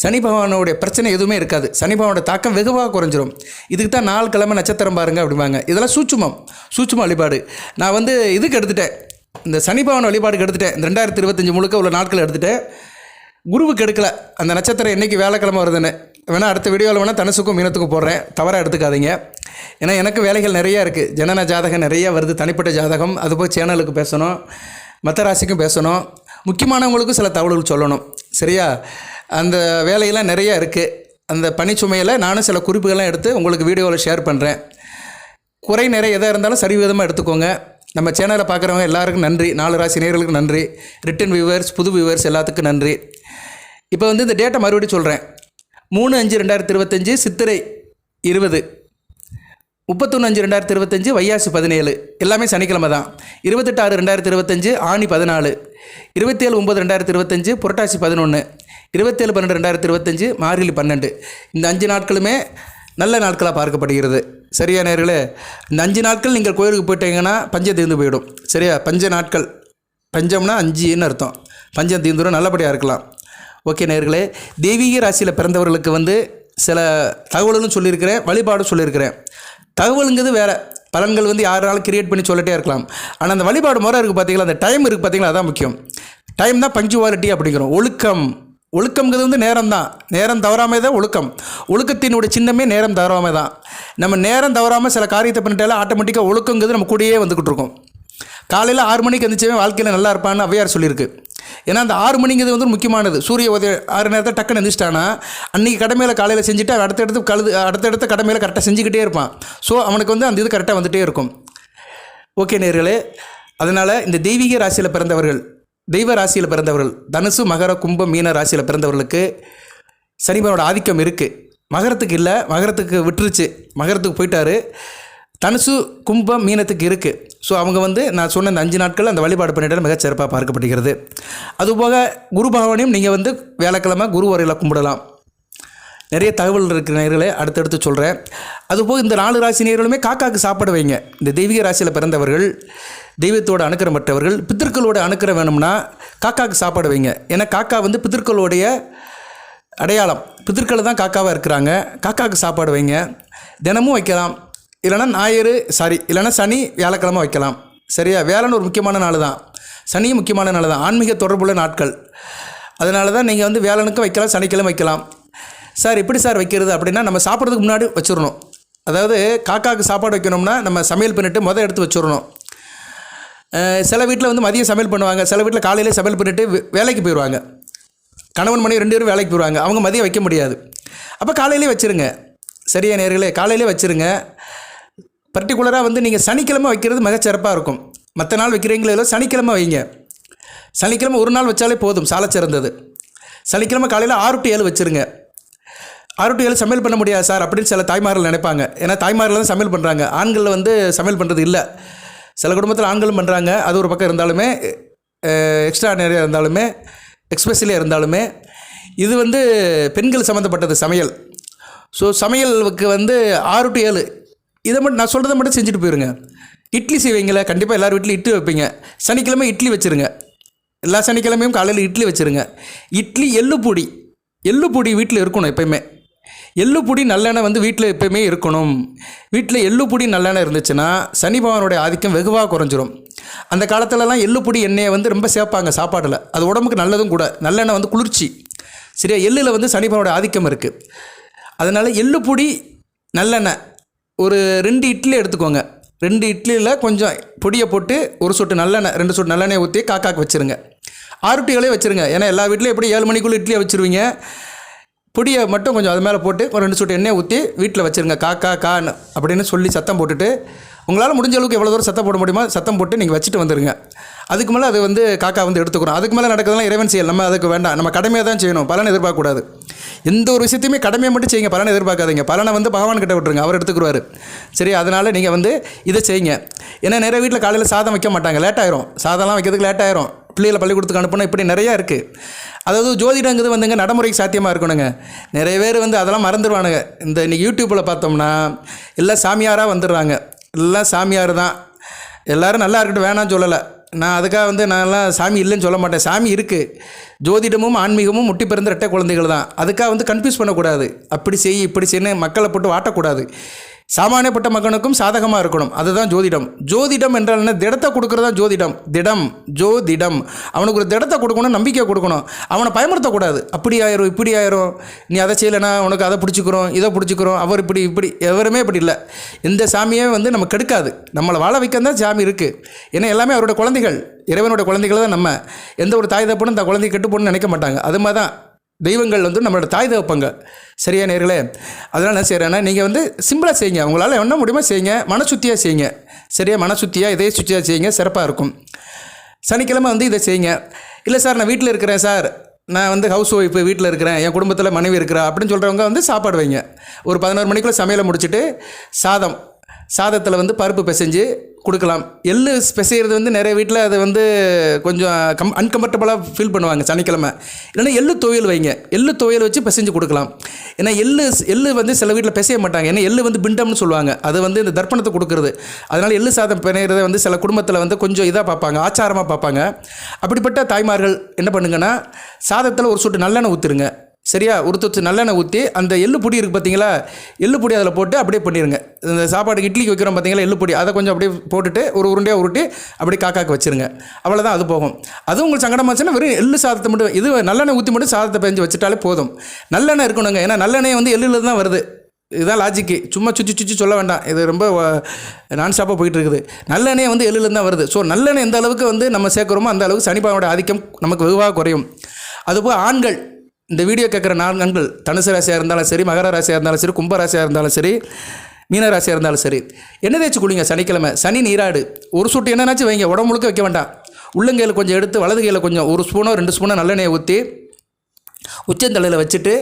சனி பகவானுடைய பிரச்சனை எதுவுமே இருக்காது. சனி பகவானோட தாக்கம் வெகுவாக குறைஞ்சிரும். இதுக்கு தான் 4 கிழமை நட்சத்திரம் பாருங்கள் அப்படிம்பாங்க. இதெல்லாம் சூட்சும வழிபாடு. நான் வந்து இதுக்கு எடுத்துட்டேன், இந்த சனி பகவான் வழிபாடுக்கு எடுத்துட்டேன். இந்த 2025 முழுக்க உள்ள நாட்கள் எடுத்துட்டேன். குருவுக்கு எடுக்கலை. அந்த நட்சத்திரம் என்றைக்கு வியாழக்கிழமை வருதுன்னு வேணால் அடுத்த வீடியோவில் வேணால் தனுசுக்கும் மீனத்துக்கும் போடுறேன், தவறாக எடுத்துக்காதீங்க. ஏன்னா எனக்கு வேலைகள் நிறையா இருக்குது. ஜனன ஜாதகம் நிறையா வருது, தனிப்பட்ட ஜாதகம், அதுபோல் சேனலுக்கு பேசணும், மற்ற ராசிக்கும் பேசணும், முக்கியமானவங்களுக்கும் சில தகவல்கள் சொல்லணும். சரியா? அந்த வேலையெல்லாம் நிறையா இருக்குது. அந்த பணிச்சுமையில் நானும் சில குறிப்புகள்லாம் எடுத்து உங்களுக்கு வீடியோவில் ஷேர் பண்ணுறேன். குறை நிறைய எதாக இருந்தாலும் சரிவிதமாக எடுத்துக்கோங்க. நம்ம சேனலை பார்க்குறவங்க எல்லாருக்கும் நன்றி. 4 ராசி நேயர்களுக்கு நன்றி. ரிட்டன் வியூவர்ஸ், புது வியூவர்ஸ் எல்லாத்துக்கும் நன்றி. இப்போ வந்து இந்த டேட்டை மறுபடியும் சொல்கிறேன். 3/5/2025 சித்திரை 20, 31/5/2025 வைகாசி 17, எல்லாமே சனிக்கிழமை தான். 28/6/2025 ஆனி 14, 27/9/2025 புரட்டாசி 11, 27/12/2025 மார்கழி 12. இந்த 5 நாட்களுமே நல்ல நாட்களாக பார்க்கப்படுகிறது. சரியா நேயர்களே? இந்த 5 நாட்கள் நீங்கள் கோயிலுக்கு போயிட்டீங்கன்னா பஞ்சம் தீர்ந்து போயிடும். சரியா? பஞ்ச நாட்கள், பஞ்சம்னா 5ன்னு அர்த்தம். பஞ்சம் தீர்ந்துடும், நல்லபடியாக இருக்கலாம். ஓகே நேயர்களே, தெய்வீக ராசியில் பிறந்தவர்களுக்கு வந்து சில தகவல்களும் சொல்லியிருக்கிறேன், வழிபாடும் சொல்லியிருக்கிறேன். தகவலுங்கிறது வேறு, பலன்கள் வந்து யாராலும் கிரியேட் பண்ணி சொல்லிட்டே இருக்கலாம். ஆனால் அந்த வழிபாடு முறை இருக்குது பார்த்தீங்களா, அந்த டைம் இருக்குது பார்த்தீங்களா, அதான் முக்கியம். டைம் தான் பங்க்சுவாலிட்டி அப்படிங்கிறோம். ஒழுக்கம்ங்கிறது வந்து நேரம் தான். நேரம் தவறாமல் தான் ஒழுக்கம். ஒழுக்கத்தினுடைய சின்னமே நேரம் தவறாமல் தான். நம்ம நேரம் தவறாமல் சில காரியத்தை பண்ணிட்டாலே ஆட்டோமேட்டிக்காக ஒழுக்கங்கிறது நம்ம கூடயே வந்துக்கிட்டு இருக்கோம். காலையில் 6 மணிக்கு எழுந்திரிச்சவே வாழ்க்கையில் நல்லா இருப்பான்னு ஔவையார் சொல்லியிருக்கு. ஏன்னா அந்த 6 மணிங்கிறது வந்து முக்கியமானது. சூரிய உதய 6 நேரத்தில் டக்குன்னு எழுந்திரிச்சிட்டானா அன்றைக்கி கடமையில் காலையில் செஞ்சுட்டு அடுத்தடுத்த கடமையில் கரெக்டாக செஞ்சுக்கிட்டே இருப்பான். ஸோ அவனுக்கு வந்து அந்த இது கரெக்டாக வந்துகிட்டே இருக்கும். ஓகே நேயர்களே, அதனால் இந்த தெய்வீக ராசியில் பிறந்தவர்கள், தெய்வ ராசியில் பிறந்தவர்கள், தனுசு மகர கும்பம் மீன ராசியில் பிறந்தவர்களுக்கு சனிபவனோட ஆதிக்கம் இருக்குது. மகரத்துக்கு இல்லை, மகரத்துக்கு விட்டுருச்சு, மகரத்துக்கு போயிட்டாரு. தனுசு கும்பம் மீனத்துக்கு இருக்குது. ஸோ அவங்க வந்து நான் சொன்ன இந்த 5 நாட்கள் அந்த வழிபாடு பண்ணிட்டால் மிகச்சிறப்பாக பார்க்கப்படுகிறது. அதுபோக குரு பகவானையும் நீங்கள் வந்து வியாழக்கிழமை குரு வரையில் கும்பிடலாம். நிறைய தகவல் இருக்கிற நேயர்களே அடுத்தடுத்து சொல்கிறேன். அதுபோக இந்த 4 ராசி நேயர்களுமே காக்காவுக்கு சாப்பாடு வைங்க. இந்த தெய்வீக ராசியில் பிறந்தவர்கள், தெய்வத்தோட அனுக்கிரம் பெற்றவர்கள், பித்திருக்களோட அனுக்கிரம் வேணும்னா காக்காவுக்கு சாப்பாடு வைங்க. ஏன்னா காக்கா வந்து பித்திருக்களுடைய அடையாளம். பித்திருக்கள் தான் காக்காவாக இருக்கிறாங்க. காக்காவுக்கு சாப்பாடு வைங்க. தினமும் வைக்கலாம். இல்லைனா சனி வியாழக்கிழமை வைக்கலாம். சரியா? வேலைன்னு ஒரு முக்கியமான நாள் தான், சனியும் முக்கியமான நாள் தான், ஆன்மீக தொடர்புள்ள நாட்கள். அதனால தான் நீங்கள் வந்து வியாழனுக்கு வைக்கலாம், சனிக்கிழமை வைக்கலாம். சார் எப்படி சார் வைக்கிறது அப்படின்னா, நம்ம சாப்பிட்றதுக்கு முன்னாடி வச்சிடணும். அதாவது காக்காவுக்கு சாப்பாடு வைக்கணும்னா நம்ம சமையல் பண்ணிவிட்டு எடுத்து வச்சிடணும். சில வீட்டில் வந்து மதியம் சமையல் பண்ணுவாங்க, சில வீட்டில் காலையிலே சமையல் பண்ணிவிட்டு வேலைக்கு போயிடுவாங்க. கணவன் மனைவி 2 பேரும் வேலைக்கு போயிடுவாங்க. அவங்க மதியம் வைக்க முடியாது. அப்போ காலையிலே வச்சுருங்க. சரியா நேயர்களே? காலையிலே வச்சுருங்க. பர்டிகுலராக வந்து நீங்கள் சனிக்கிழமை வைக்கிறது மிகச்சிறப்பாக இருக்கும். மற்ற நாள் வைக்கிறீங்களோ சனிக்கிழமை வைங்க. சனிக்கிழமை ஒரு நாள் வச்சாலே போதும், சால சிறந்தது. சனிக்கிழமை காலையில் 6 to 7 வச்சுருங்க. 6 to 7 சமையல் பண்ண முடியாது சார் அப்படின்னு சில தாய்மார்கள் நினைப்பாங்க. ஏன்னா தாய்மார்கள் தான் சமையல் பண்ணுறாங்க, ஆண்களில் வந்து சமையல் பண்ணுறது இல்லை. சில குடும்பத்தில் ஆண்களும் பண்ணுறாங்க, அது ஒரு பக்கம் இருந்தாலுமே, எக்ஸ்ட்ராடினரியாக இருந்தாலுமே, எக்ஸ்பெஷலியாக இருந்தாலுமே, இது வந்து பெண்கள் சம்மந்தப்பட்டது சமையல். ஸோ சமையலுக்கு வந்து 6 to 7 இதை மட்டும் நான் சொல்கிறத மட்டும் செஞ்சுட்டு போயிருங்க. இட்லி செய்வீங்களா? கண்டிப்பாக எல்லோரும் வீட்டில் இட்லி வைப்பீங்க. சனிக்கிழமை இட்லி வச்சுருங்க. எல்லா சனிக்கிழமையும் காலையில் இட்லி வச்சுருங்க. இட்லி எள்ளு பொடி வீட்டில் இருக்கணும் எப்போயுமே. எள்ளு பொடி நல்லெண்ணெய் வந்து வீட்டில் எப்போயுமே இருக்கணும். வீட்டில் எள்ளு பொடி நல்லெண்ணெய் இருந்துச்சுன்னா சனி பகவானுடைய ஆதிக்கம் வெகுவாக குறைஞ்சிரும். அந்த காலத்துலலாம் எள்ளு பொடி எண்ணெயை வந்து ரொம்ப சேர்ப்பாங்க சாப்பாட்டில். அது உடம்புக்கு நல்லதும் கூட. நல்லெண்ணெய் வந்து குளிர்ச்சி. சரியா? எள்ளில் வந்து சனி பகவானுடைய ஆதிக்கம் இருக்குது. அதனால் எள்ளு பொடி நல்லெண்ணெய் ஒரு 2 இட்லி எடுத்துக்கோங்க. 2 இட்லியில் கொஞ்சம் பொடியை போட்டு 1 சொட்டு நல்லெண்ணெய், 2 சொட்டு நல்லெண்ணெய் ஊற்றி காக்காக்கு வச்சுருங்க. 6 to 7 வச்சுருங்க. ஏன்னா எல்லா வீட்லையும் எப்படி 7 மணிக்குள்ளே இட்லியை வச்சுருவீங்க. பொடியை மட்டும் கொஞ்சம் அது மேலே போட்டு ஒரு 2 சொட்டு எண்ணெயை ஊற்றி வீட்டில் வச்சுருங்க. கான்னு அப்படின்னு சொல்லி சத்தம் போட்டுட்டு, உங்களால் முடிஞ்ச அளவுக்கு எவ்வளோ தூரம் சத்தம் போட முடியுமோ சத்தம் போட்டு நீங்கள் வச்சுட்டு வந்துடுங்க. அதுக்கு மேலே அது வந்து காக்கா வந்து எடுத்துக்கிறோம். அதுக்கு மேலே நடக்கிறதுலாம் இறைவன் செயல், நம்ம அதுக்கு வேண்டாம். நம்ம கடமையாக தான் செய்யணும், பலனை எதிர்பார்க்கக்கூடாது. எந்த ஒரு விஷயத்தையுமே கடமையை மட்டும் செய்யுங்க, பலனை எதிர்பார்க்காதீங்க. பலனை வந்து பகவான் கிட்ட விட்டுருங்க, அவர் எடுத்துக்குருவார். சரி? அதனால் நீங்கள் வந்து இதை செய்யுங்க. ஏன்னா நிறைய வீட்டில் காலையில் சாதம் வைக்க மாட்டாங்க, லேட் ஆயிரும். சாதம்லாம் வைக்கிறதுக்கு லேட் ஆயிரும். பிள்ளைகளை பள்ளிக்கூடத்துக்கு அனுப்பணும், இப்படி நிறையா இருக்குது. அதாவது ஜோதிடங்கிறது வந்துங்க நடைமுறைக்கு சாத்தியமாக இருக்கணுங்க. நிறைய பேர் வந்து அதெல்லாம் மறந்துடுவானுங்க. இந்த இன்றைக்கி யூடியூப்பில் பார்த்தோம்னா எல்லாம் சாமியாராக வந்துடுறாங்க. எல்லாம் சாமியார் தான். எல்லோரும் நல்லா இருக்கட்டும், வேணான்னு சொல்லலை. நான் அதுக்காக வந்து நான்லாம் சாமி இல்லைன்னு சொல்ல மாட்டேன். சாமி இருக்குது. ஜோதிடமும் ஆன்மீகமும் முட்டி பிறந்த 2 குழந்தைகள் தான். அதுக்காக வந்து கன்ஃபியூஸ் பண்ணக்கூடாது. அப்படி செய் இப்படி செய்யணும் மக்களை போட்டு வாட்டக்கூடாது. சாமானியப்பட்ட மக்களுக்கும் சாதகமாக இருக்கணும். அதுதான் ஜோதிடம். ஜோதிடம் என்றால் என்ன? திடத்தை கொடுக்குறதா ஜோதிடம். ஜோதிடம். அவனுக்கு ஒரு திடத்தை கொடுக்கணும், நம்பிக்கை கொடுக்கணும். அவனை பயமுறுத்தக்கூடாது. அப்படி ஆயிரும், இப்படி ஆயிரும், நீ அதை செய்யலைன்னா உனக்கு அதை பிடிச்சிக்கிறோம், இதை பிடிச்சிக்கிறோம், அவர் இப்படி எவருமே இப்படி இல்லை. எந்த சாமியே நம்ம கெடுக்காது. நம்மளை வாழ வைக்க தான் சாமி இருக்குது. ஏன்னா எல்லாமே அவரோட குழந்தைகள், இறைவனோட குழந்தைகள் தான் நம்ம. எந்த ஒரு தாய் தப்புன்னு இந்த குழந்தை கெட்டு போகணும்னு நினைக்க மாட்டாங்க. அது மாதிரி தான் தெய்வங்கள் நம்மளோட தாய் தகப்பங்க. சரியா நேர்களே? அதனால் என்ன செய்கிறேன்னா, நீங்கள் சிம்பிளாக செய்யுங்க. உங்களால் என்ன முடியுமோ செய்யுங்க. மனசுத்தியாக செய்யுங்க. சரியா? மனசுத்தியாக இதே சுத்தியாக செய்யுங்க, சிறப்பாக இருக்கும். சனிக்கிழமை இதை செய்யுங்க. இல்லை சார் நான் வீட்டில் இருக்கிறேன் சார், நான் ஹவுஸ் ஒய்ஃபு, வீட்டில் இருக்கிறேன், என் குடும்பத்தில் மனைவி இருக்கிறா அப்படின்னு சொல்கிறவங்க சாப்பாடு வைங்க. ஒரு 11 மணிக்குள்ளே சமையலை முடிச்சுட்டு சாதத்தில் பருப்பு பிசைஞ்சு கொடுக்கலாம். எள்ளு பிசைகிறது நிறைய வீட்டில் அது கொஞ்சம் அன்கம்ஃபர்டபுளாக ஃபீல் பண்ணுவாங்க சனிக்கிழமை. இல்லைன்னா எள்ளு துவையல் வைங்க. எள்ளு துவையல் வச்சு பிசைஞ்சு கொடுக்கலாம். ஏன்னா எள்ளு சில வீட்டில் பிசைய மாட்டாங்க. ஏன்னா எள்ளு பிண்டம்னு சொல்லுவாங்க. அது இந்த தர்ப்பணத்தை கொடுக்குறது. அதனால் எள்ளு சாதம் பிணையிறத சில குடும்பத்தில் கொஞ்சம் இதாக பார்ப்பாங்க, ஆச்சாரமாக பார்ப்பாங்க. அப்படிப்பட்ட தாய்மார்கள் என்ன பண்ணுங்கன்னா, சாதத்தில் ஒரு சொட்டு நல்லெண்ணெய் ஊற்றுருங்க. சரியா? ஒரு தொத்து நல்லெண்ணெய் ஊற்றி அந்த எள்ளு பொடி இருக்குது பார்த்தீங்களா, எள்ளு பொடி அதில் போட்டு அப்படியே பண்ணிடுங்க. இந்த சாப்பாடுக்கு இட்லிக்கு வைக்கிறோம் பார்த்தீங்களா எள்ளு பொடி, அதை கொஞ்சம் அப்படியே போட்டுட்டு ஒரு உருண்டையாக உருட்டி அப்படியே காக்காக்கு வச்சுருங்க. அவ்வளோதான், அது போகும். அதுவும் உங்களுக்கு சங்கடமாச்சுன்னா வெறும் எள்ளு சாதத்தை மட்டும் நல்லெண்ணெய் ஊற்றி மட்டும் சாதத்தை பெஞ்சு வச்சுட்டாலே போதும். நல்லெண்ணெய் இருக்கணுங்க. ஏன்னா நல்லெண்ணெய் எள்ளில் தான் வருது. இதுதான் லாஜிக்கு. சும்மா சுற்றி சொல்ல வேண்டாம். இது ரொம்ப நான் ஸ்டாப்பாக போயிட்டு இருக்குது. நல்லெண்ணெய் எள்ளில் தான் வருது. ஸோ நல்லெண்ணெய் எந்த அளவுக்கு நம்ம சேர்க்குறோமோ அந்த அளவுக்கு சனிப்பாவோட ஆதிக்கம் நமக்கு வெகுவாக குறையும். அதுபோல் ஆண்கள், இந்த வீடியோ கேட்குற ஆண்கள், தனுசு ராசியாக இருந்தாலும் சரி, மகர ராசியாக இருந்தாலும் சரி, கும்ப ராசியாக இருந்தாலும் சரி, மீன ராசியாக இருந்தாலும் சரி, எண்ணெய் தேய்ச்சி குளிங்க. சனிக்கிழமை சனி நீராடு ஒரு சொட்டு எண்ணெய்னாச்சும் வைங்க. உடம்பு முழுக்க வைக்க வேண்டாம். உள்ளங்கையில் கொஞ்சம் எடுத்து வலது கையில் கொஞ்சம் 1 ஸ்பூனோ 2 ஸ்பூனோ நல்லெண்ணெயை ஊற்றி உச்சந்தலையில் வச்சுட்டு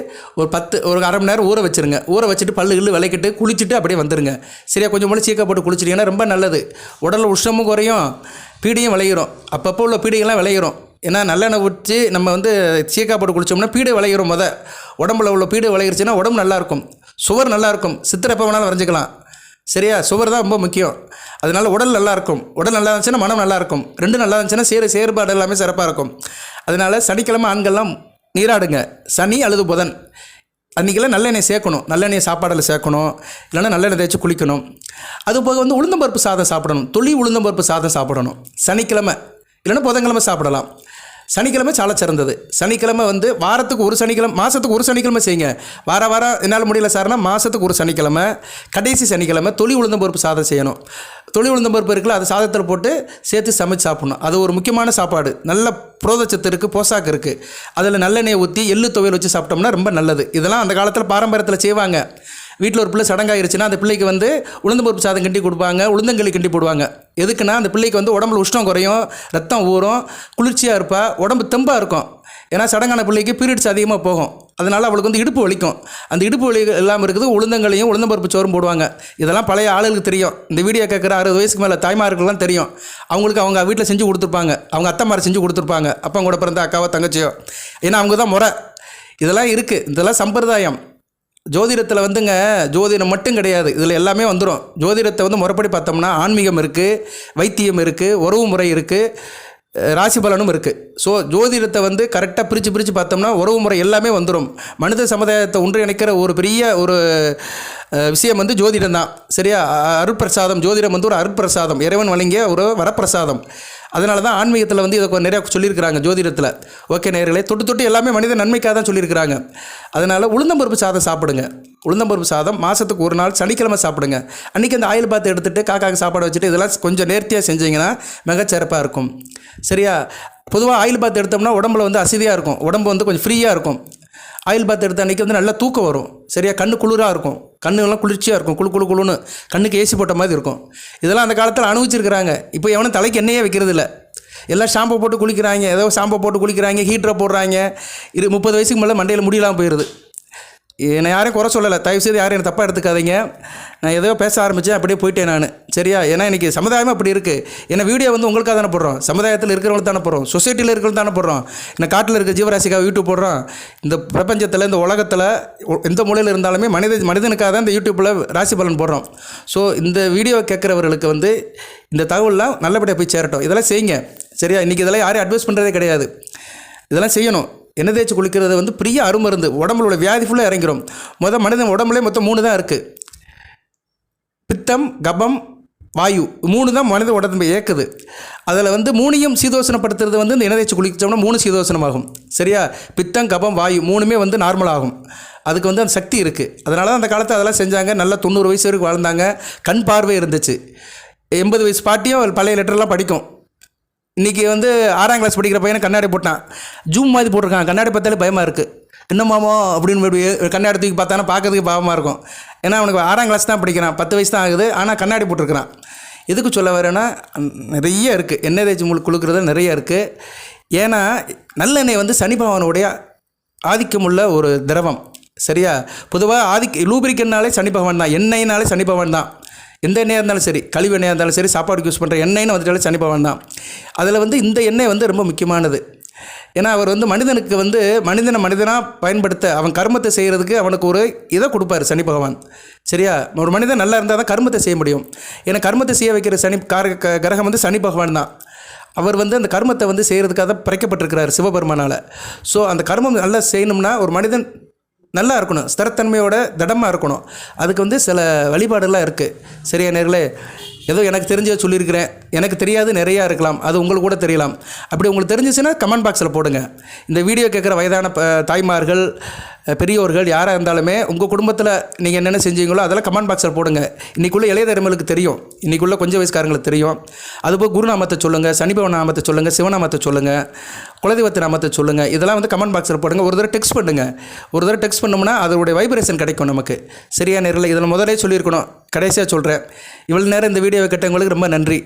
ஒரு அரை மணி நேரம் ஊற வச்சுருங்க. ஊற வச்சுட்டு பல்லு விளக்கிட்டு குளிச்சுட்டு அப்படியே வந்துடுங்க. சரியா? கொஞ்சம் போல சீக்கா போட்டு குளிச்சிட்டிங்கன்னா ரொம்ப நல்லது. உடலில் உஷ்ணமும் குறையும், பீடியும் விளையிறோம். அப்பப்போ உள்ள பீடிகள்லாம் விளையிறோம். ஏன்னா நல்லெண்ணெய் ஊற்றி நம்ம சீக்கா போட்டு குளித்தோம்னா பீடை விளையிறோம். உடம்புல உள்ள பீடை விளையிடுச்சுன்னா உடம்பு நல்லாயிருக்கும், சுவர் நல்லாயிருக்கும். சித்திரை எப்போ வேணாலும் வரைஞ்சிக்கலாம். சரியா? சுவர் தான் ரொம்ப முக்கியம். அதனால் உடல் நல்லாயிருக்கும். உடல் நல்லா இருந்துச்சுன்னா மனம் நல்லாயிருக்கும். ரெண்டும் நல்லா இருந்துச்சுன்னா செயற்பாடு எல்லாமே சிறப்பாக இருக்கும். அதனால் சனிக்கிழமை ஆண்கள்லாம் நீராடுங்க. சனி அல்லது புதன் அன்றைக்கெல்லாம் நல்லெண்ணெய் சேர்க்கணும். நல்லெண்ணெய் சாப்பாடில் சேர்க்கணும். இல்லைன்னா நல்லெண்ணெய் தேய்ச்சி குளிக்கணும். அதுபோக உளுந்தம்பருப்பு சாதம் சாப்பிடணும். உளுந்தம்பருப்பு சாதம் சாப்பிடணும் சனிக்கிழமை. இல்லைன்னா புதன்கிழமை சாப்பிடலாம். சனிக்கிழமை சால சிறந்தது. சனிக்கிழமை வாரத்துக்கு ஒரு சனிக்கிழமை, மாதத்துக்கு ஒரு சனிக்கிழமை செய்யுங்க. வாரம் என்னால் முடியல சார்னா மாதத்துக்கு ஒரு சனிக்கிழமை, கடைசி சனிக்கிழமை உளுந்தம்பருப்பு சாதம் செய்யணும். உளுந்தம்பருப்பு இருக்குல்ல, அதை சாதத்தில் போட்டு சேர்த்து சமைச்சு சாப்பிடணும். அது ஒரு முக்கியமான சாப்பாடு. நல்ல புரோதச்சத்து இருக்குது, போசாக்கு இருக்குது. அதில் நல்லெண்ணெய் ஊற்றி எள்ளு துவையல் வச்சு சாப்பிட்டோம்னா ரொம்ப நல்லது. இதெல்லாம் அந்த காலத்தில் பாரம்பரியத்தில் செய்வாங்க. வீட்டில் ஒரு பிள்ளை சடங்காயிருச்சுன்னா அந்த பிள்ளைக்கு உளுந்தம்பருப்பு சாதம் கிண்டி கொடுப்பாங்க, உளுந்தங்களி கிண்டி போடுவாங்க. எதுக்குன்னா அந்த பிள்ளைக்கு உடம்புல உஷ்ணம் குறையும், ரத்தம் ஊறும், குளிர்ச்சியாக இருப்பா, உடம்பு தெம்பாக இருக்கும். ஏன்னா சடங்கான பிள்ளைக்கு பீரியட்ஸ் அதிகமாக போகும். அதனால் அவளுக்கு இடுப்பு வலிக்கும். அந்த இடுப்பு வலி இல்லாமல் இருக்குது உளுந்தங்களையும் உளுந்தம்பருப்பு சோறும் போடுவாங்க. இதெல்லாம் பழைய ஆளுகளுக்கு தெரியும். இந்த வீடியோ கேட்குற 60 வயசுக்கு மேலே தாய்மார்களுக்கெல்லாம் தெரியும். அவங்களுக்கு அவங்க வீட்டில் செஞ்சு கொடுத்துருப்பாங்க, அவங்க அத்தைமாரை செஞ்சு கொடுத்துருப்பாங்க, அப்பா கூட பிறந்த அக்காவோ தங்கச்சியோ. ஏன்னா அவங்க தான் முறை. இதெல்லாம் இருக்குது. இதெல்லாம் சம்பிரதாயம். ஜோதிடத்தில் ஜோதிடம் மட்டும் கிடையாது, இதில் எல்லாமே வந்துடும். ஜோதிடத்தை முறைப்படி பார்த்தோம்னா ஆன்மீகம் இருக்குது, வைத்தியம் இருக்குது, உறவு முறை இருக்குது, ராசி பலனும் இருக்குது. ஸோ ஜோதிடத்தை கரெக்டாக பிரித்து பார்த்தோம்னா உறவு முறை எல்லாமே வந்துடும். மனித சமுதாயத்தை ஒன்றிணைக்கிற ஒரு பெரிய விஷயம் ஜோதிடம் தான். சரியா? அருட்பிரசாதம். ஜோதிடம் ஒரு அருட்பிரசாதம், இறைவன் வழங்கிய ஒரு வரப்பிரசாதம். அதனால தான் ஆன்மீகத்தில் இதை நிறையா சொல்லியிருக்கிறாங்க ஜோதிடத்தில். ஓகே நேயர்களே, தொட்டு எல்லாமே மனித நன்மைக்காக தான் சொல்லியிருக்கிறாங்க. அதனால் உளுந்தம்பருப்பு சாதம் சாப்பிடுங்க. உளுந்தம்பருப்பு சாதம் மாதத்துக்கு ஒரு நாள் சனிக்கிழமை சாப்பிடுங்க. அன்றைக்கி அந்த ஆயில் பாத்து எடுத்துகிட்டு காக்காக்கு சாப்பாடு வச்சுட்டு இதெல்லாம் கொஞ்சம் நேர்த்தியாக செஞ்சிங்கன்னா மிகச்சிறப்பாக இருக்கும். சரியா? பொதுவாக ஆயில் பாத்து எடுத்தோம்னா உடம்புல அசதியாக இருக்கும், உடம்பு கொஞ்சம் ஃப்ரீயாக இருக்கும். ஆயில் பாத் எடுத்த அன்றைக்கி நல்லா தூக்கம் வரும். சரியா? கண்ணு குளிராக இருக்கும், கண்ணுலாம் குளிர்ச்சியாக இருக்கும், குழுன்னு கண்ணுக்கு ஏசி போட்ட மாதிரி இருக்கும். இதெல்லாம் அந்த காலத்தில் அனுபவிச்சிருக்கிறாங்க. இப்போ எவனும் தலைக்கு எண்ணெயே வைக்கிறது இல்லை. எல்லாம் ஷாம்பை போட்டு குளிக்கிறாங்க, ஏதோ ஷாம்பை போட்டு குளிக்கிறாங்க, ஹீட்டரை போடுறாங்க. 30 வயசுக்கு மேலே மண்டையில் முடியலாம் போயிடுது. என்னை யாரையும் குறை சொல்லலை, தயவுசெய்து யாரும் என்னை தப்பாக எடுத்துக்காதீங்க. நான் ஏதோ பேச ஆரம்பித்தேன், அப்படியே போயிட்டேன் நான். சரியா? ஏன்னா இன்றைக்கி சமுதாயமே அப்படி இருக்குது. ஏன்னா வீடியோ உங்களுக்காக தானே போடுறோம், சமுதாயத்தில் இருக்கிறவங்களுக்கு தானே போடுறோம், சொசைட்டியில் இருக்கிறவங்க தானே போடுறோம், இந்த காட்டில் இருக்க ஜீவராசிக்காக யூடியூப் போடுறோம். இந்த பிரபஞ்சத்தில், இந்த உலகத்தில் எந்த மூலையில் இருந்தாலுமே மனிதனுக்காக தான் இந்த யூடியூப்பில் ராசி பலன் போடுறோம். ஸோ இந்த வீடியோ கேட்குறவர்களுக்கு இந்த தகவலாம் நல்லபடியாக போய் சேரட்டும். இதெல்லாம் செய்யுங்க. சரியா? இன்றைக்கி இதெல்லாம் யாரையும் அட்வைஸ் பண்ணுறதே கிடையாது. இதெல்லாம் செய்யணும். எண்ணெய் தேய்ச்சி குளிக்கிறது பெரிய அருமருந்து. உடம்புல வியாதி ஃபுல்லாக இறங்கிடும். மனிதன் உடம்புலேயே மொத்தம் 3 தான் இருக்குது. பித்தம், கபம், வாயு 3 தான் மனித உடம்பை இயக்குது. அதில் வந்து 3யும் சீதோசனப்படுத்துறது வந்து இந்த எண்ணெய் தேய்ச்சி குளிச்சோம்னா 3 சீதோசனமாகும். சரியா? பித்தம், கபம், வாயு 3மே வந்து நார்மல் ஆகும். அதுக்கு வந்து அந்த சக்தி இருக்குது. அதனால தான் அந்த காலத்தில் அதெல்லாம் செஞ்சாங்க. நல்லா 90 வயசு வரைக்கும் வாழ்ந்தாங்க. கண் பார்வை இருந்துச்சு. 80 வயசு பாட்டியும் பழைய லெட்டர்லாம் படிக்கும். இன்றைக்கி வந்து 6ஆம் கிளாஸ் படிக்கிற பையனை கண்ணாடி போட்டான், ஜூம் மாதிரி போட்டிருக்கான். கண்ணாடி பார்த்தாலே பயமாக இருக்குது. என்னமாமோ அப்படின்னு கண்ணாடி தூக்கி பார்த்தானா பார்க்கறதுக்கு பாவமாக இருக்கும். ஏன்னா அவனுக்கு 6ஆம் கிளாஸ் தான் படிக்கிறான், 10 வயசு தான் ஆகுது, ஆனால் கண்ணாடி போட்டிருக்கிறான். எதுக்கு சொல்ல வரேன்னா, நிறைய இருக்குது, எண்ணெய் தேய்ச்சி குளுக்கிறது நிறைய இருக்குது. ஏன்னா நல்லெண்ணெய் வந்து சனி பகவானுடைய ஆதிக்கமுள்ள ஒரு திரவம். சரியா? பொதுவாக லூபிரிக்கன்னாலே சனி பகவான் தான், எண்ணெய்னாலே சனி பகவான் தான். எந்த எண்ணெயாக இருந்தாலும் சரி, கழிவு எண்ணெயாக இருந்தாலும் சரி, சாப்பாடுக்கு யூஸ் பண்ணுற எண்ணெய்னு வந்துட்டாலே சனி பகவான் தான். அதில் வந்து இந்த எண்ணெய் வந்து ரொம்ப முக்கியமானது. ஏன்னா அவர் வந்து மனிதனுக்கு வந்து மனிதனாக பயன்படுத்த, அவன் கர்மத்தை செய்கிறதுக்கு அவனுக்கு ஒரு இதை கொடுப்பார் சனி பகவான். சரியா? ஒரு மனிதன் நல்லா இருந்தால் தான் கர்மத்தை செய்ய முடியும். ஏன்னா கர்மத்தை செய்ய வைக்கிற கிரகம் வந்து சனி பகவான் தான். அவர் வந்து அந்த கர்மத்தை வந்து செய்கிறதுக்காக படைக்கப்பட்டிருக்கிறார் சிவபெருமானால். ஸோ அந்த கர்மம் நல்லா செய்யணும்னா ஒரு மனிதன் நல்லா இருக்கணும், ஸ்திரத்தன்மையோட திடமாக இருக்கணும். அதுக்கு வந்து சில வழிபாடுலாம் இருக்குது. சரியா நேர்களே? ஏதோ எனக்கு தெரிஞ்சதை சொல்லியிருக்கிறேன். எனக்கு தெரியாது நிறையா இருக்கலாம், அது உங்களுக்கு கூட தெரியலாம். அப்படி உங்களுக்கு தெரிஞ்சிச்சுன்னா கமெண்ட் பாக்ஸில் போடுங்க. இந்த வீடியோ கேட்குற வயதான தாய்மார்கள், பெரியோர்கள் யாராக இருந்தாலுமே உங்கள் குடும்பத்தில் நீங்கள் என்னென்ன செஞ்சீங்களோ அதெல்லாம் கமெண்ட் பாக்ஸில் போடுங்க. இன்றைக்குள்ள இளைய தலைமுறைக்கு தெரியும், இன்றைக்குள்ள கொஞ்சம் வயசுக்காரங்களுக்கு தெரியும். அதுபோல் குருநாமத்தை சொல்லுங்கள், சனிபவன் நாமத்தை சொல்லுங்கள், சிவநாமத்தை சொல்லுங்கள், குலதெய்வத்து நாமத்தை சொல்லுங்கள். இதெல்லாம் வந்து கமெண்ட் பாக்ஸில் போடுங்க. ஒரு தடவை டெக்ஸ்ட் பண்ணுங்கள். ஒரு தடவை டெக்ஸ்ட் பண்ணோம்னா அதோடைய வைப்ரேஷன் கிடைக்கும் நமக்கு. சரியா நேரில்? இதில் முதலே சொல்லியிருக்கணும், கடைசியாக சொல்கிறேன். இவ்வளோ நேரம் இந்த வீடியோவை கேட்டவங்களுக்கு ரொம்ப நன்றி.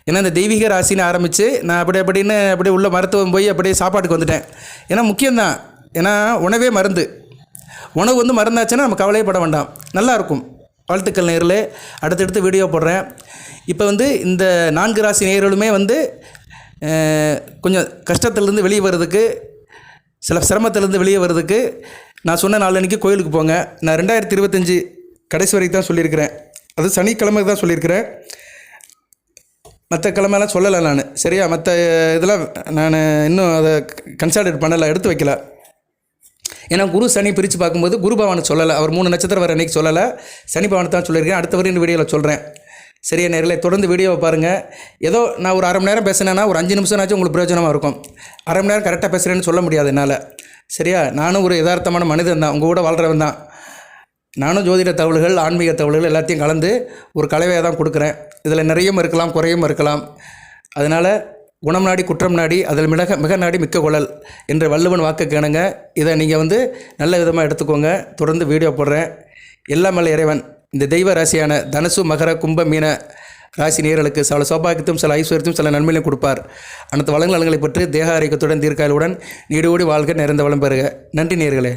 ஏன்னா இந்த தெய்வீக ராசின்னு ஆரம்பித்து நான் அப்படியே உள்ள மருத்துவம் போய் அப்படியே சாப்பாட்டுக்கு வந்துட்டேன். ஏன்னா முக்கியம்தான். ஏன்னா உணவே மருந்து. உணவு வந்து மருந்தாச்சுன்னா நம்ம கவலையப்பட வேண்டாம், நல்லாயிருக்கும். வாழ்த்துக்கள் நேயர்களே. அடுத்தடுத்து வீடியோ போடுறேன். இப்போ வந்து இந்த 4 ராசி நேயர்களுமே வந்து கொஞ்சம் கஷ்டத்துலேருந்து வெளியே வர்றதுக்கு, சில சிரமத்திலேருந்து வெளியே வர்றதுக்கு நான் சொன்ன நாளன்னைக்கு கோயிலுக்கு போங்க. நான் 2025 கடைசி வரைக்கும் தான் சொல்லியிருக்கிறேன். அது சனிக்கிழமை தான் சொல்லியிருக்கிறேன், மற்ற கிழமைலாம் சொல்லலை நான். சரியா? மற்ற இதெல்லாம் நான் இன்னும் அதை கன்சல்டேட் பண்ணலை, எடுத்து வைக்கல. ஏன்னா குரு சனி பிரித்து பார்க்கும்போது குரு பகவானை சொல்லலை. அவர் 3 நட்சத்திரம் வர அன்றைக்கி சொல்லலை, சனி பகவானை தான் சொல்லியிருக்கேன். அடுத்த வரையும் வீடியோவில் சொல்கிறேன். சரியா நேரில்? தொடர்ந்து வீடியோவை பாருங்கள். ஏதோ நான் ஒரு 1/2 மணி நேரம் பேசினேன்னா ஒரு 5 நிமிஷம்னாச்சும் உங்களுக்கு பிரயோஜனமாக இருக்கும். 1/2 மணி நேரம் கரெக்டாக பேசுகிறேன்னு சொல்ல முடியாது என்னால். சரியா? நானும் ஒரு யதார்த்தமான மனிதன் தான், உங்கள் கூட வாழ்கிறவன் தான். நானும் ஜோதிட தகவல்கள், ஆன்மீக தகவல்கள் எல்லாத்தையும் கலந்து ஒரு கலவையாக தான் கொடுக்குறேன். இதில் நிறையும் இருக்கலாம், குறையும் இருக்கலாம். அதனால் குணம் நாடி குற்றம் நாடி அதில் மிக நாடி மிக்க குழல் என்ற வள்ளுவன் வாக்கு கேணுங்க. இதை நீங்கள் வந்து நல்ல விதமாக எடுத்துக்கோங்க. தொடர்ந்து வீடியோ போடுறேன். எல்லாம் வல்ல இறைவன் இந்த தெய்வ ராசியான தனுசு, மகர, கும்ப, மீன ராசி நேயர்களுக்கு சில சௌபாகியத்தையும் சில ஐஸ்வர்யத்தையும் சில நன்மையிலும் கொடுப்பார். அனைத்து வளங்களை பற்றி தேக ஆரோக்கியத்துடன் தீர்க்காயலுடன் நீடோடி வாழ்க, நிறைந்த வளம் பெறுக. நன்றி நேயர்களே.